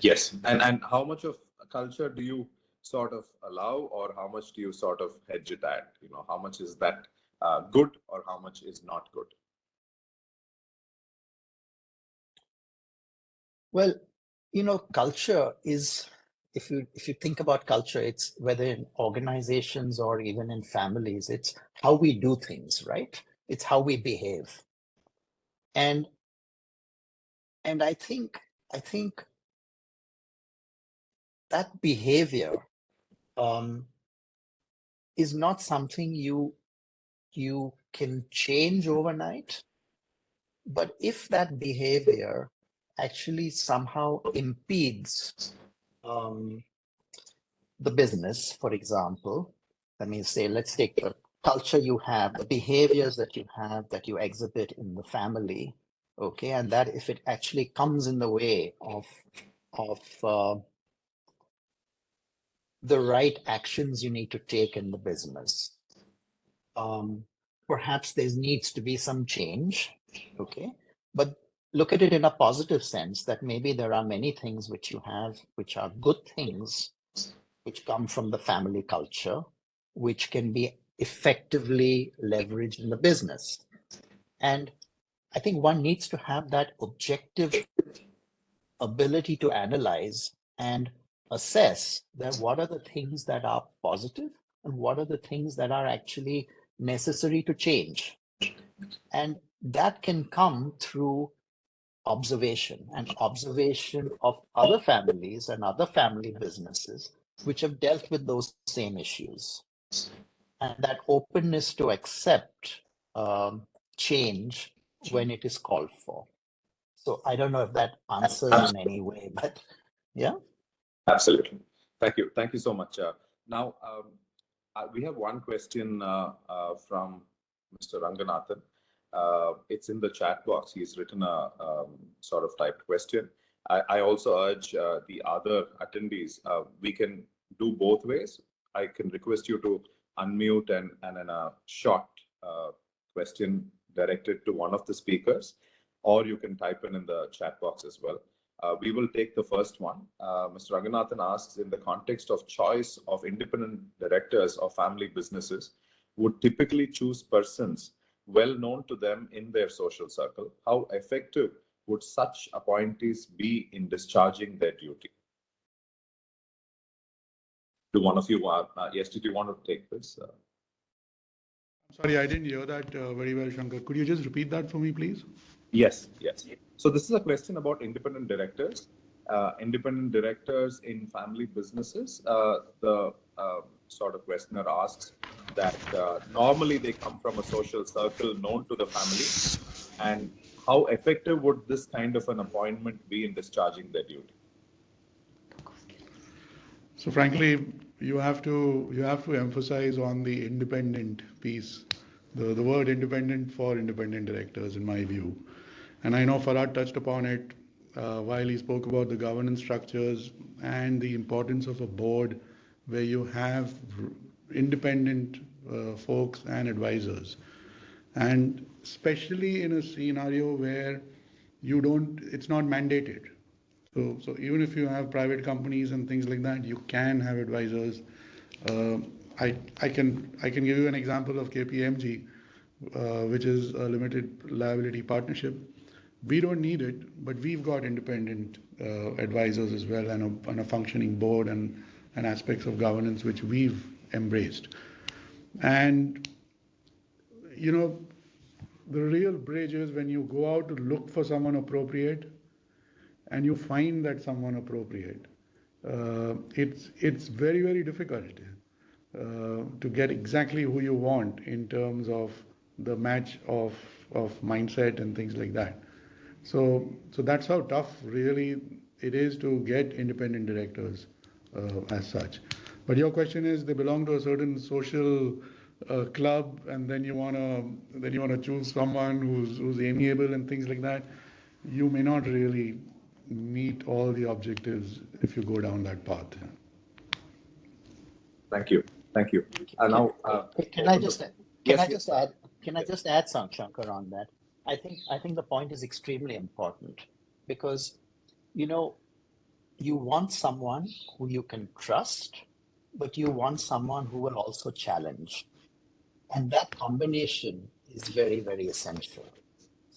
Yes, and how much of culture do you sort of allow, or how much do you sort of hedge it at? How much is that good, or how much is not good? Well, culture is, if you think about culture, it's whether in organizations or even in families, it's how we do things, right? It's how we behave. And I think that behavior is not something you can change overnight. But if that behavior actually somehow impedes the business, for example, let's take the culture you have, the behaviors that you have, that you exhibit in the family, okay, and that if it actually comes in the way of the right actions you need to take in the business, perhaps there needs to be some change, okay, but look at it in a positive sense, that maybe there are many things which you have which are good things which come from the family culture, which can be effectively leveraged in the business. And I think one needs to have that objective ability to analyze and assess that what are the things that are positive and what are the things that are actually necessary to change. And that can come through observation and observation of other families and other family businesses which have dealt with those same issues. And that openness to accept change when it is called for. So I don't know if that answers in any way, but yeah. Absolutely. Thank you. Thank you so much. Now, we have one question from Mr. Ranganathan. It's in the chat box. He's written a sort of typed question. I also urge the other attendees, we can do both ways. I can request you to unmute and in a short question directed to one of the speakers, or you can type in the chat box as well. We will take the first one. Mr. Ranganathan asks, in the context of choice of independent directors of family businesses, would typically choose persons well known to them in their social circle. How effective would such appointees be in discharging their duty? Do one of you, yes, did you want to take this? I'm sorry, I didn't hear that very well, Shankar. Could you just repeat that for me, please? Yes, yes. So this is a question about independent directors. Independent directors in family businesses. The sort of questioner asks that normally they come from a social circle known to the family, and how effective would this kind of an appointment be in discharging their duty? So frankly, you have to emphasize on the independent piece, the word independent for independent directors, in my view. And I know Farhad touched upon it while he spoke about the governance structures and the importance of a board where you have independent folks and advisors. And especially in a scenario where it's not mandated. So even if you have private companies and things like that, you can have advisors. I can give you an example of KPMG, which is a limited liability partnership. We don't need it, but we've got independent advisors as well, and a functioning board and aspects of governance which we've embraced. And the real bridge is when you go out to look for someone appropriate and you find that someone appropriate. It's very, very difficult to get exactly who you want in terms of the match of mindset and things like that. So that's how tough really it is to get independent directors as such. But your question is, they belong to a certain social club, and then you wanna choose someone who's amiable and things like that. You may not really meet all the objectives if you go down that path. Thank you. Thank you. Now, can I just add some, Shankar, on that? I think the point is extremely important because you want someone who you can trust, but you want someone who will also challenge. And that combination is very, very essential.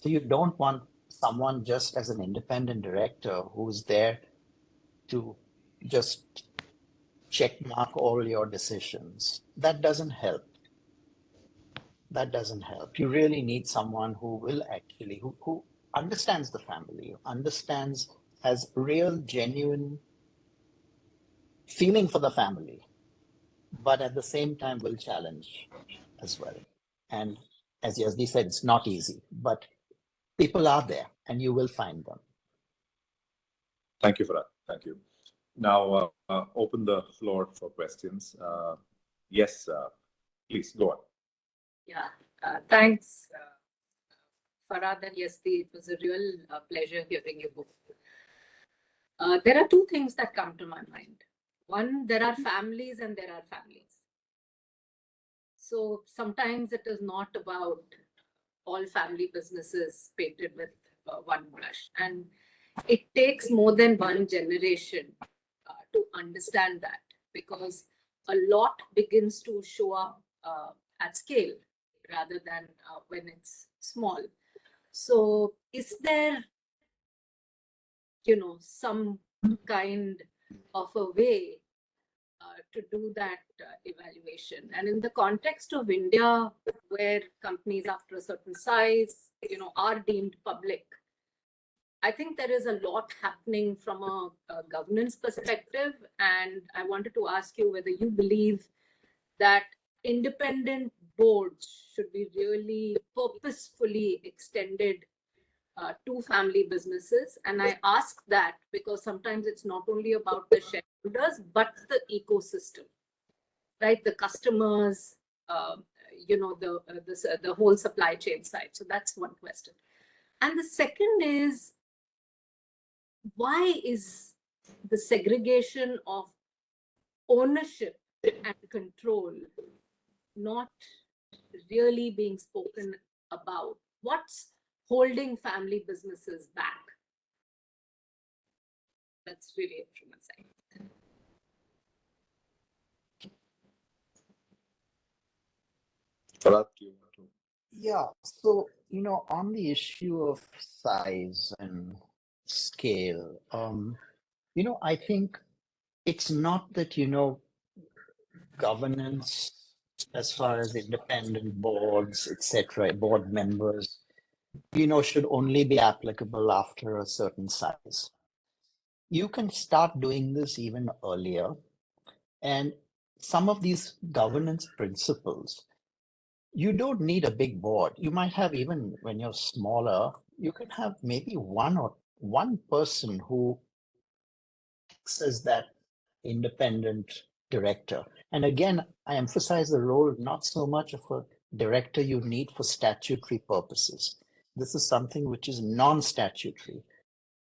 So you don't want someone just as an independent director who's there to just check mark all your decisions. That doesn't help. That doesn't help. You really need someone who will actually, who understands the family, understands, has real, genuine feeling for the family, but at the same time will challenge as well. And as Yazdi said, it's not easy, but people are there and you will find them. Thank you for that. Thank you. Now, open the floor for questions. Yes, please go on. Yeah, thanks, Farhad and Yazdi. It was a real pleasure hearing you both. There are two things that come to my mind. One, there are families and there are families. So sometimes it is not about all family businesses painted with one brush. And it takes more than one generation to understand that, because a lot begins to show up at scale rather than when it's small. So is there, some kind of a way to do that evaluation? And in the context of India, where companies after a certain size, are deemed public, I think there is a lot happening from a governance perspective. And I wanted to ask you whether you believe that independent boards should be really purposefully extended to family businesses. And I ask that because sometimes it's not only about the shareholders, but the ecosystem, right? The customers, the whole supply chain side. So that's one question. And the second is, why is the segregation of ownership and control not really being spoken about? What's holding family businesses back? That's really it from my side. Farhad, do you want to? Yeah, so, on the issue of size and scale, I think it's not that, governance as far as independent boards, etc., board members, should only be applicable after a certain size. You can start doing this even earlier. And some of these governance principles, you don't need a big board. You might have, even when you're smaller, you can have maybe one person who acts as that independent director. And again, I emphasize the role not so much of a director you need for statutory purposes. This is something which is non-statutory.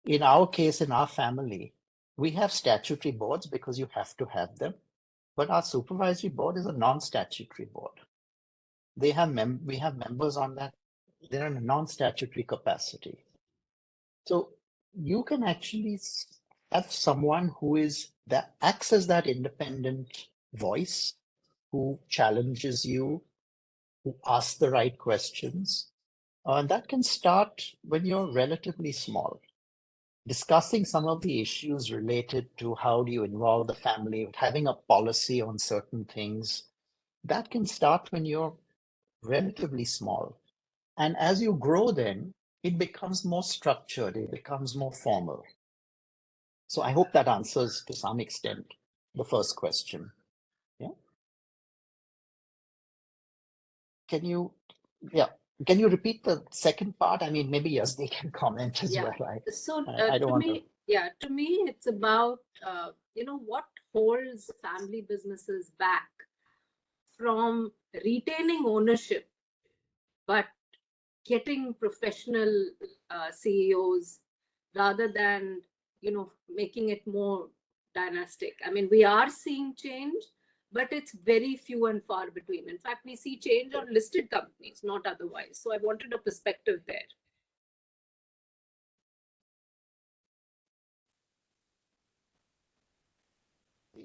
In our case, in our family, we have statutory boards because you have to have them, but our supervisory board is a non-statutory board. We have members on that. They're in a non-statutory capacity. So you can actually have someone who acts as that independent voice, who challenges you, who asks the right questions. And that can start when you're relatively small. Discussing some of the issues related to how do you involve the family, having a policy on certain things, that can start when you're relatively small. And as you grow, then it becomes more structured, it becomes more formal. So I hope that answers to some extent the first question. Yeah. Can you repeat the second part? I mean, maybe Yasni can comment as well. So I don't want to. Yeah, to me, it's about, what holds family businesses back from retaining ownership, but getting professional CEOs rather than, making it more dynastic. I mean, we are seeing change, but it's very few and far between. In fact, we see change on listed companies, not otherwise. So I wanted a perspective there.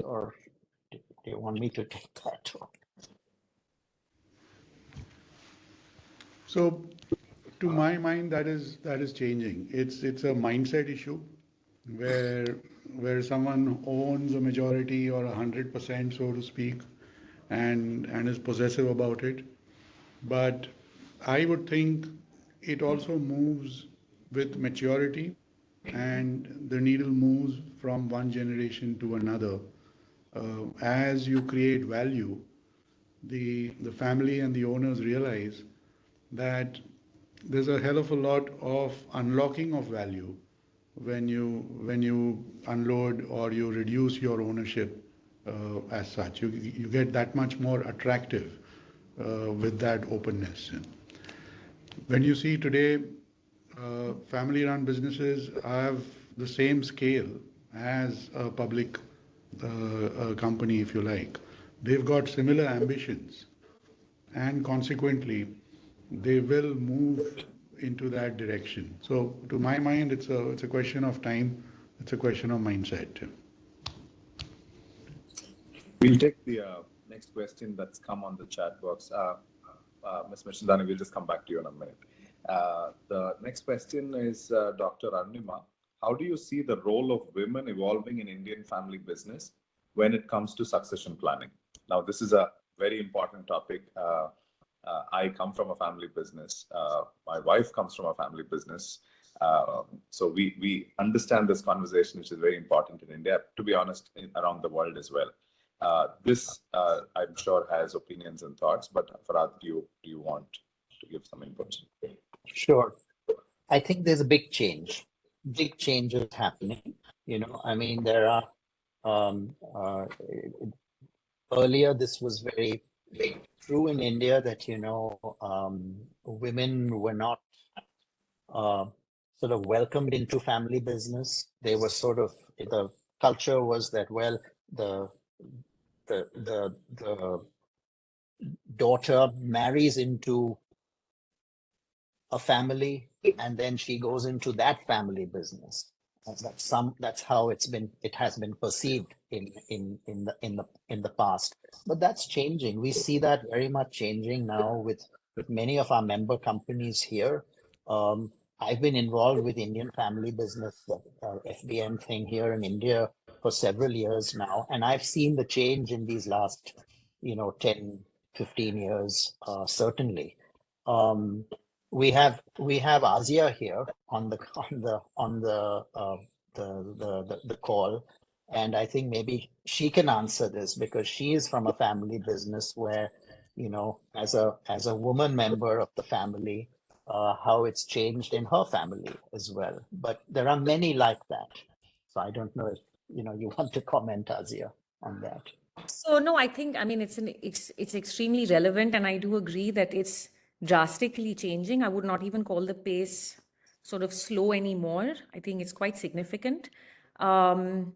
Or do you want me to take that? So, to my mind, that is changing. It's a mindset issue where someone owns a majority or 100%, so to speak, and is possessive about it. But I would think it also moves with maturity, and the needle moves from one generation to another. As you create value, the family and the owners realize that there's a hell of a lot of unlocking of value when you unload or you reduce your ownership as such. You get that much more attractive with that openness. When you see today, family-run businesses have the same scale as a public company, if you like. They've got similar ambitions, and consequently, they will move into that direction. So, to my mind, it's a question of time. It's a question of mindset. We'll take the next question that's come on the chat box. Ms. Mishandani, we'll just come back to you in a minute. The next question is Dr. Arunima. How do you see the role of women evolving in Indian family business when it comes to succession planning? Now, this is a very important topic. I come from a family business. My wife comes from a family business. So we understand this conversation, which is very important in India, to be honest, around the world as well. This, I'm sure, has opinions and thoughts, but Farhad, do you want to give some input? Sure. I think there's a big change. Big changes happening. I mean, there are earlier this was very true in India that women were not sort of welcomed into family business. They were sort of, the culture was that, well, the daughter marries into a family and then she goes into that family business. That's how it has been perceived in the past. But that's changing. We see that very much changing now with many of our member companies here. I've been involved with Indian family business, FBM thing here in India for several years now, and I've seen the change in these last 10, 15 years, certainly. We have Asia here on the call, and I think maybe she can answer this because she is from a family business where, as a woman member of the family, how it's changed in her family as well. But there are many like that. So I don't know if you want to comment, Asia, on that. So no, I think, I mean, it's extremely relevant, and I do agree that it's drastically changing. I would not even call the pace sort of slow anymore. I think it's quite significant. The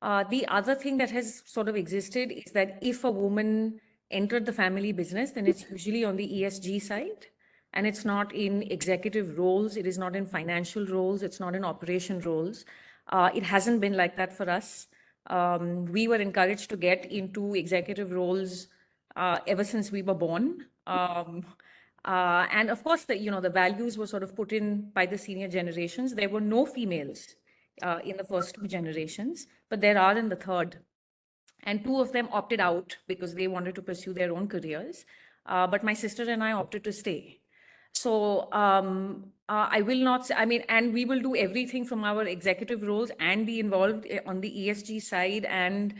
other thing that has sort of existed is that if a woman entered the family business, then it's usually on the ESG side, and it's not in executive roles. It is not in financial roles. It's not in operation roles. It hasn't been like that for us. We were encouraged to get into executive roles ever since we were born. And of course, the values were sort of put in by the senior generations. There were no females in the first two generations, but there are in the third. And two of them opted out because they wanted to pursue their own careers. But my sister and I opted to stay. So I will not, I mean, and we will do everything from our executive roles and be involved on the ESG side. And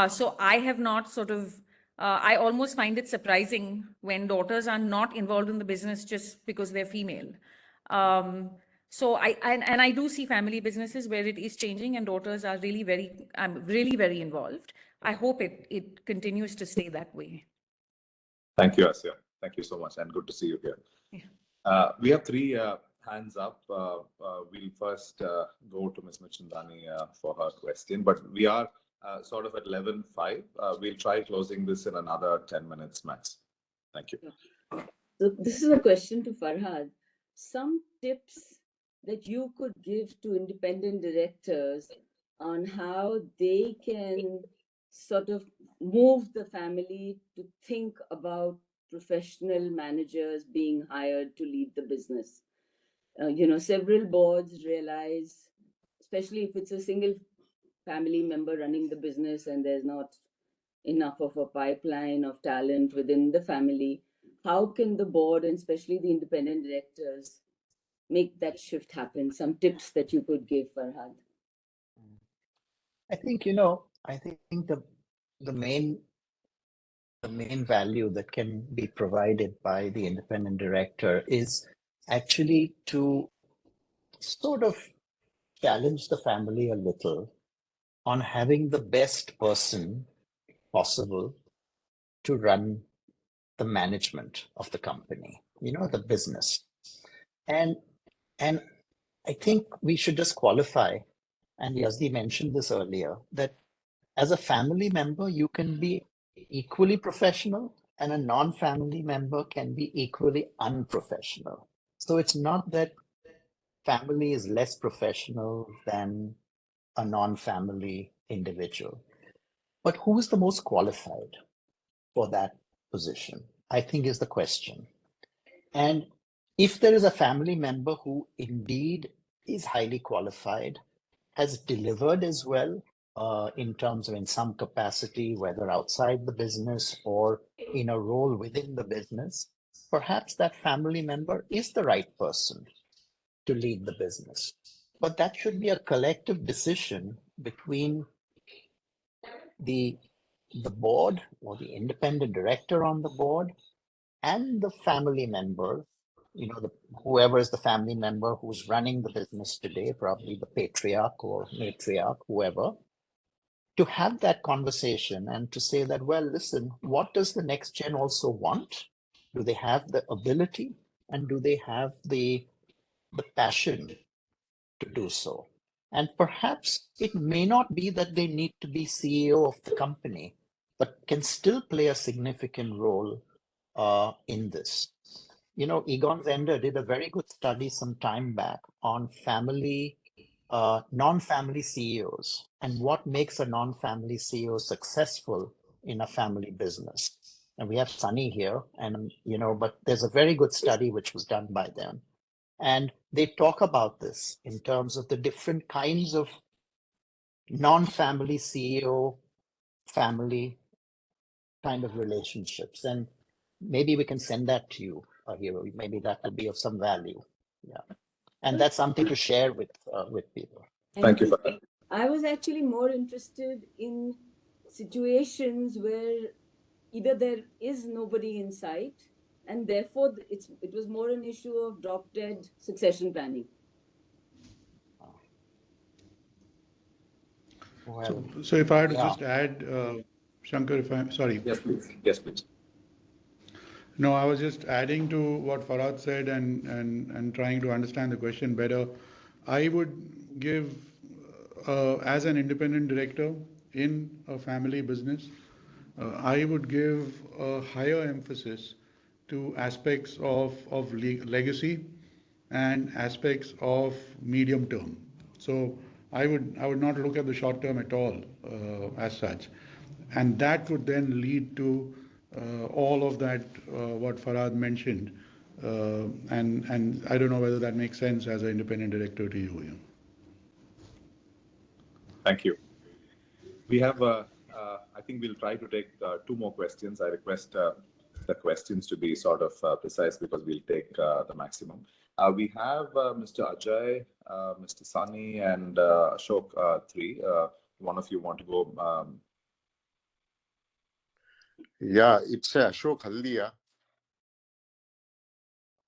so I have not sort of, I almost find it surprising when daughters are not involved in the business just because they're female. So I do see family businesses where it is changing and daughters are really very involved. I hope it continues to stay that way. Thank you, Asya. Thank you so much, and good to see you here. Yeah. We have three hands up. We'll first go to Ms. Michandani for her question, but we are sort of at 11:05. We'll try closing this in another 10 minutes max. Thank you. So this is a question to Farhad. Some tips that you could give to independent directors on how they can sort of move the family to think about professional managers being hired to lead the business. Several boards realize, especially if it's a single family member running the business and there's not enough of a pipeline of talent within the family, how can the board and especially the independent directors make that shift happen? Some tips that you could give, Farhad. I think, the main value that can be provided by the independent director is actually to sort of challenge the family a little on having the best person possible to run the management of the company, the business. And I think we should just qualify, and Yazdi mentioned this earlier, that as a family member, you can be equally professional and a non-family member can be equally unprofessional. So it's not that family is less professional than a non-family individual. But who is the most qualified for that position, I think is the question. And if there is a family member who indeed is highly qualified, has delivered as well in terms of in some capacity, whether outside the business or in a role within the business, perhaps that family member is the right person to lead the business. But that should be a collective decision between the board or the independent director on the board and the family member, whoever is the family member who's running the business today, probably the patriarch or matriarch, whoever, to have that conversation and to say that, well, listen, what does the next gen also want? Do they have the ability and do they have the passion to do so? And perhaps it may not be that they need to be CEO of the company, but can still play a significant role in this. Egon Zehnder did a very good study some time back on non-family CEOs and what makes a non-family CEO successful in a family business. And we have Sunny here, and but there's a very good study which was done by them. And they talk about this in terms of the different kinds of non-family CEO, family kind of relationships. And maybe we can send that to you, Hero. Maybe that will be of some value. Yeah. And that's something to share with people. Thank you for that. I was actually more interested in situations where either there is nobody in sight, and therefore it was more an issue of drop-dead succession planning. Well, So if I had to yeah. just add, Shankar, if I'm sorry. Yes, please. Yes, please. No, I was just adding to what Farhad said and trying to understand the question better. I would give, as an independent director in a family business, I would give a higher emphasis to aspects of legacy and aspects of medium term. So I would not look at the short term at all as such, and that would then lead to all of that what Farhad mentioned, and I don't know whether that makes sense as an independent director to you. Yeah. Thank you. We have, I think we'll try to take two more questions. I request the questions to be sort of precise because we'll take the maximum. We have Mr. Ajay, Mr. Sunny, and Ashok, three. One of you want to go? Yeah, it's Ashok Haldia.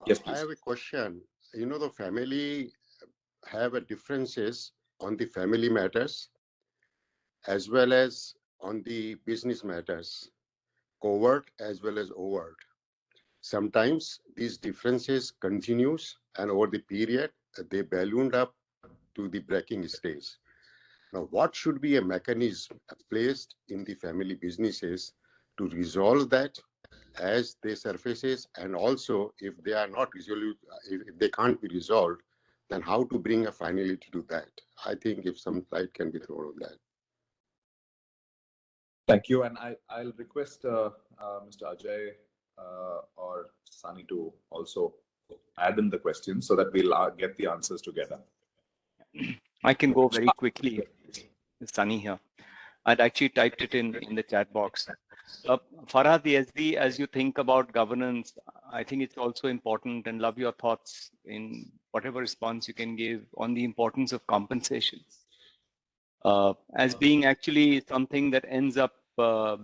Yes, please. I have a question. The family have a differences on the family matters as well as on the business matters, covert as well as overt. Sometimes these differences continues and over the period they ballooned up to the breaking stage. Now, what should be a mechanism placed in the family businesses to resolve that as they surfaces, and also if they are not resolved, if they can't be resolved, then how to bring a finality to that? I think if some light can be thrown on that. Thank you. And I'll request Mr. Ajay or Sunny to also add in the questions so that we'll get the answers together. I can go very quickly. Sunny here. I'd actually typed it in the chat box. Farhad, as you think about governance, I think it's also important, and love your thoughts in whatever response you can give on the importance of compensation as being actually something that ends up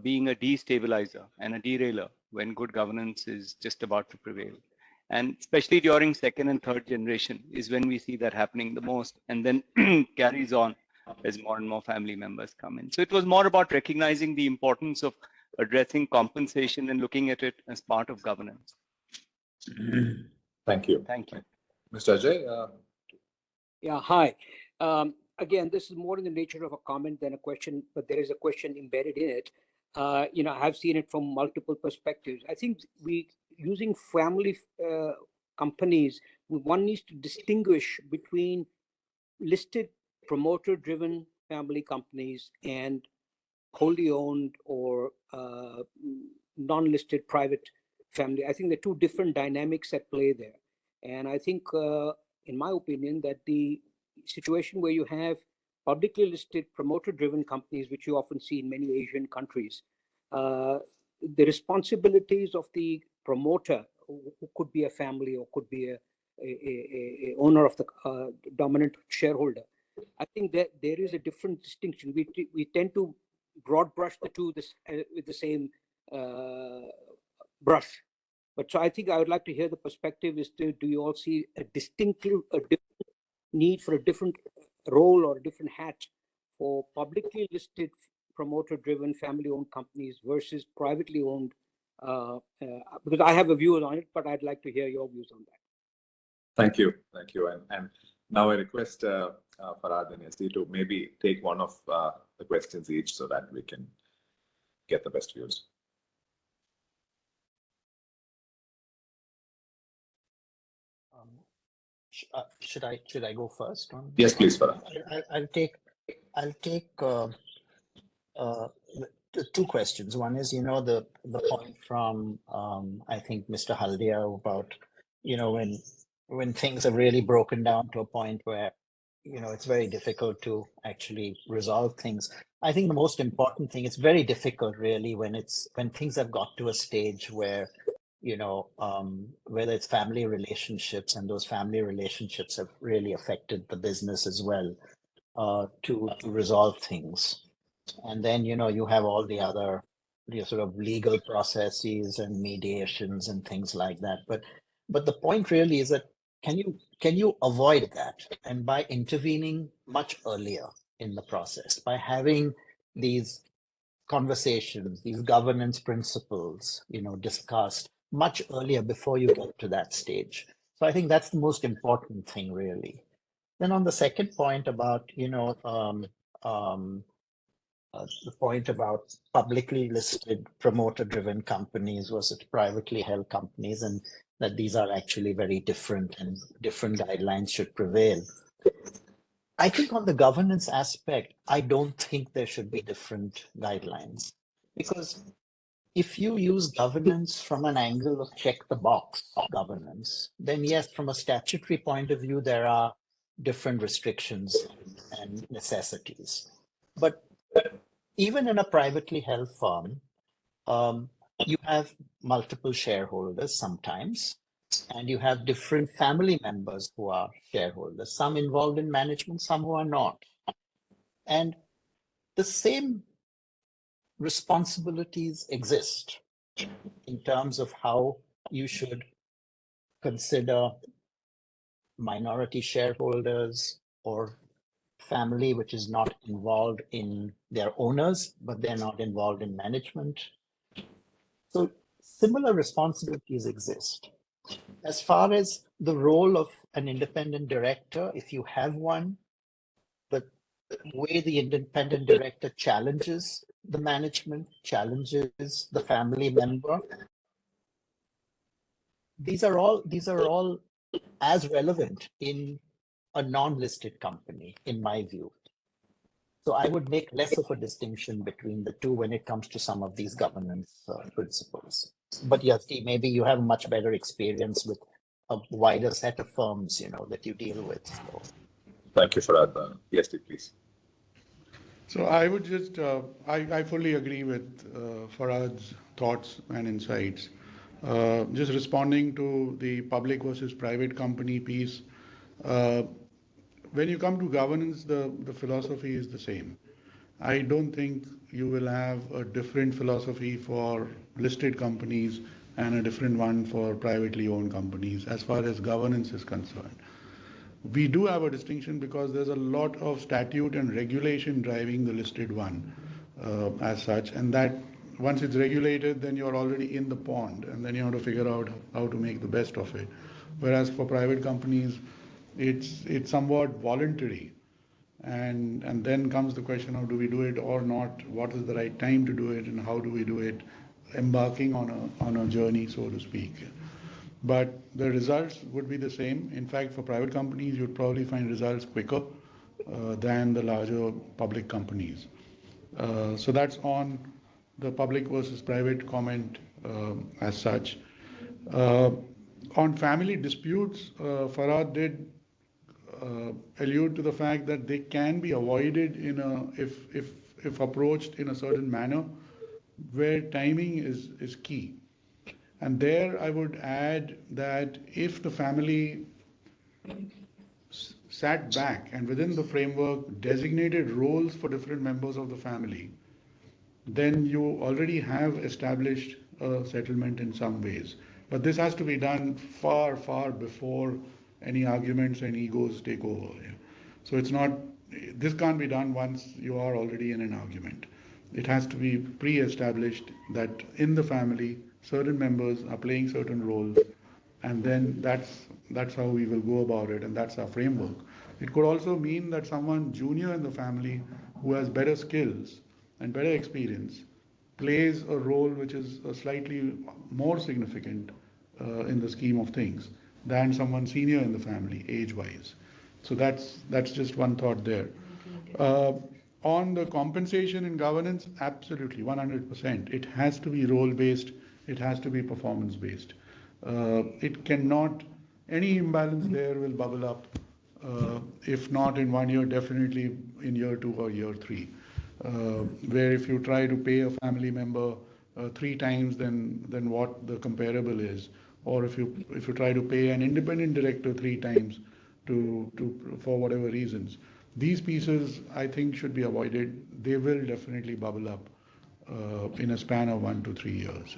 being a destabilizer and a derailer when good governance is just about to prevail. And especially during second and third generation is when we see that happening the most, and then carries on as more and more family members come in. So it was more about recognizing the importance of addressing compensation and looking at it as part of governance. Thank you. Thank you. Mr. Ajay? Yeah, hi. Again, this is more in the nature of a comment than a question, but there is a question embedded in it. I've seen it from multiple perspectives. I think using family companies, one needs to distinguish between listed promoter-driven family companies and wholly owned or non-listed private family. I think there are two different dynamics at play there. And I think, in my opinion, that the situation where you have publicly listed promoter-driven companies, which you often see in many Asian countries, the responsibilities of the promoter, who could be a family or could be a owner of the dominant shareholder, I think that there is a different distinction. We tend to broad brush the two with the same brush. But so I think I would like to hear the perspective is to, do you all see a different need for a different role or a different hat for publicly listed promoter-driven family-owned companies versus privately owned? Because I have a view on it, but I'd like to hear your views on that. Thank you. And now I request Farhad and SD to maybe take one of the questions each so that we can get the best views. Should I go first? Yes, please, Farhad. I'll take the two questions. One is, the point from I think Mr. Haldia about, when things have really broken down to a point where, it's very difficult to actually resolve things. I think the most important thing, it's very difficult really when things have got to a stage where, whether it's family relationships, and those family relationships have really affected the business as well, to resolve things. And then, you have all the other sort of legal processes and mediations and things like that. But the point really is that can you avoid that? And by intervening much earlier in the process, by having these conversations, these governance principles, discussed much earlier before you get to that stage. So I think that's the most important thing, really. Then on the second point about, the point about publicly listed promoter-driven companies versus privately held companies, and that these are actually very different and different guidelines should prevail. I think on the governance aspect, I don't think there should be different guidelines, because if you use governance from an angle of check the box governance, then yes, from a statutory point of view, there are different restrictions and necessities. But even in a privately held firm, you have multiple shareholders sometimes, and you have different family members who are shareholders, some involved in management, some who are not. And the same responsibilities exist in terms of how you should consider minority shareholders or family which is not involved in their owners, but they're not involved in management. So similar responsibilities exist. As far as the role of an independent director, if you have one, the way the independent director challenges the management, challenges the family member, these are all as relevant in a non-listed company, in my view. So I would make less of a distinction between the two when it comes to some of these governance principles. But yes, maybe you have much better experience with a wider set of firms, that you deal with. So. Thank you for that. Yes, please. So I would just, I fully agree with Farhad's thoughts and insights. Just responding to the public versus private company piece, when you come to governance, the philosophy is the same. I don't think you will have a different philosophy for listed companies and a different one for privately owned companies as far as governance is concerned. We do have a distinction because there's a lot of statute and regulation driving the listed one as such, and that once it's regulated, then you're already in the pond, and then you have to figure out how to make the best of it. Whereas for private companies, it's somewhat voluntary. And then comes the question of, do we do it or not? What is the right time to do it, and how do we do it? Embarking on a journey, so to speak. But the results would be the same. In fact, for private companies, you'd probably find results quicker than the larger public companies. So that's on the public versus private comment as such. On family disputes, Farhad did allude to the fact that they can be avoided if approached in a certain manner, where timing is key. And there I would add that if the family sat back and within the framework designated roles for different members of the family, then you already have established a settlement in some ways. But this has to be done far, far before any arguments and egos take over. Yeah. So it's not, this can't be done once you are already in an argument. It has to be pre-established that in the family, certain members are playing certain roles, and then that's how we will go about it, and that's our framework. It could also mean that someone junior in the family who has better skills and better experience plays a role which is slightly more significant in the scheme of things than someone senior in the family, age-wise. So that's just one thought there. On the compensation in governance, absolutely, 100%. It has to be role-based. It has to be performance-based. It cannot, any imbalance there will bubble up. If not in 1 year, definitely in year 2 or year 3. Where if you try to pay a family member 3 times than what the comparable is, or if you try to pay an independent director 3 times for whatever reasons, these pieces I think should be avoided. They will definitely bubble up in a span of 1 to 3 years.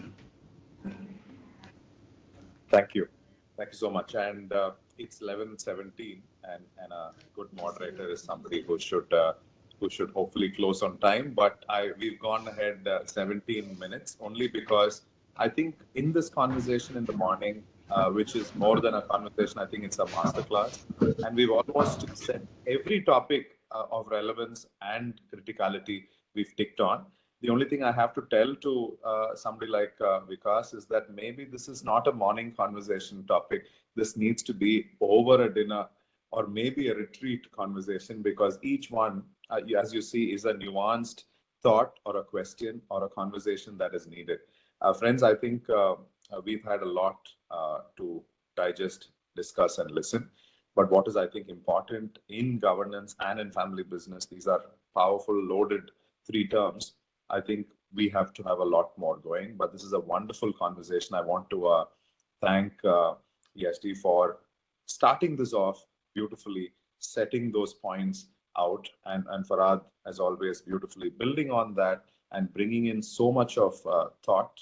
Thank you. Thank you so much. And it's 11:17, and a good moderator is somebody who should hopefully close on time. But we've gone ahead 17 minutes only because I think in this conversation in the morning, which is more than a conversation, I think it's a masterclass, and we've almost said every topic of relevance and criticality we've ticked on. The only thing I have to tell to somebody like Vikas is that maybe this is not a morning conversation topic. This needs to be over a dinner or maybe a retreat conversation, because each one, as you see, is a nuanced thought or a question or a conversation that is needed. Friends, I think we've had a lot to digest, discuss, and listen. But what is, I think, important in governance and in family business, these are powerful, loaded 3 terms. I think we have to have a lot more going, but this is a wonderful conversation. I want to thank ESD for starting this off beautifully, setting those points out, and Farhad, as always, beautifully building on that and bringing in so much of thought,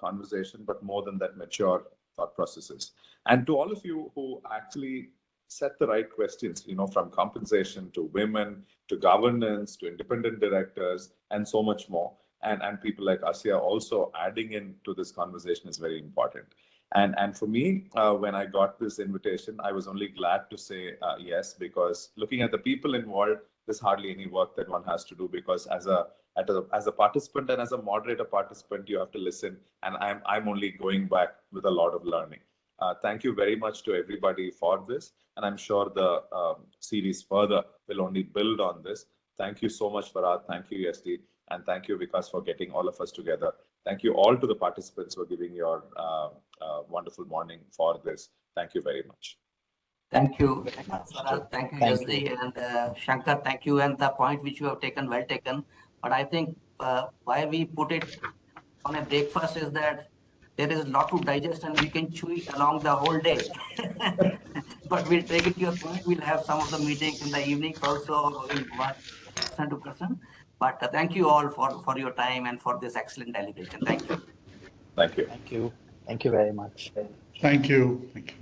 conversation, but more than that, mature thought processes. And to all of you who actually set the right questions, from compensation to women, to governance, to independent directors, and so much more. And people like Asya also adding into this conversation is very important. And for me, when I got this invitation, I was only glad to say yes, because looking at the people involved, there's hardly any work that one has to do, because as a participant and as a moderator participant, you have to listen, and I'm only going back with a lot of learning. Thank you very much to everybody for this. And I'm sure the series further will only build on this. Thank you so much, Farhad. Thank you, ESD. And thank you, Vikas, for getting all of us together. Thank you all to the participants for giving your wonderful morning for this. Thank you very much. Thank you, Farhad. Thank you, ESD. And Shankar, thank you. And the point which you have taken, well taken. But I think why we put it on a breakfast is that there is a lot to digest and we can chew it along the whole day. But we'll take it to your point. We'll have some of the meetings in the evenings also in person to person. But thank you all for your time and for this excellent deliberation. Thank you. Thank you. Thank you. Thank you very much. Thank you. Thank you.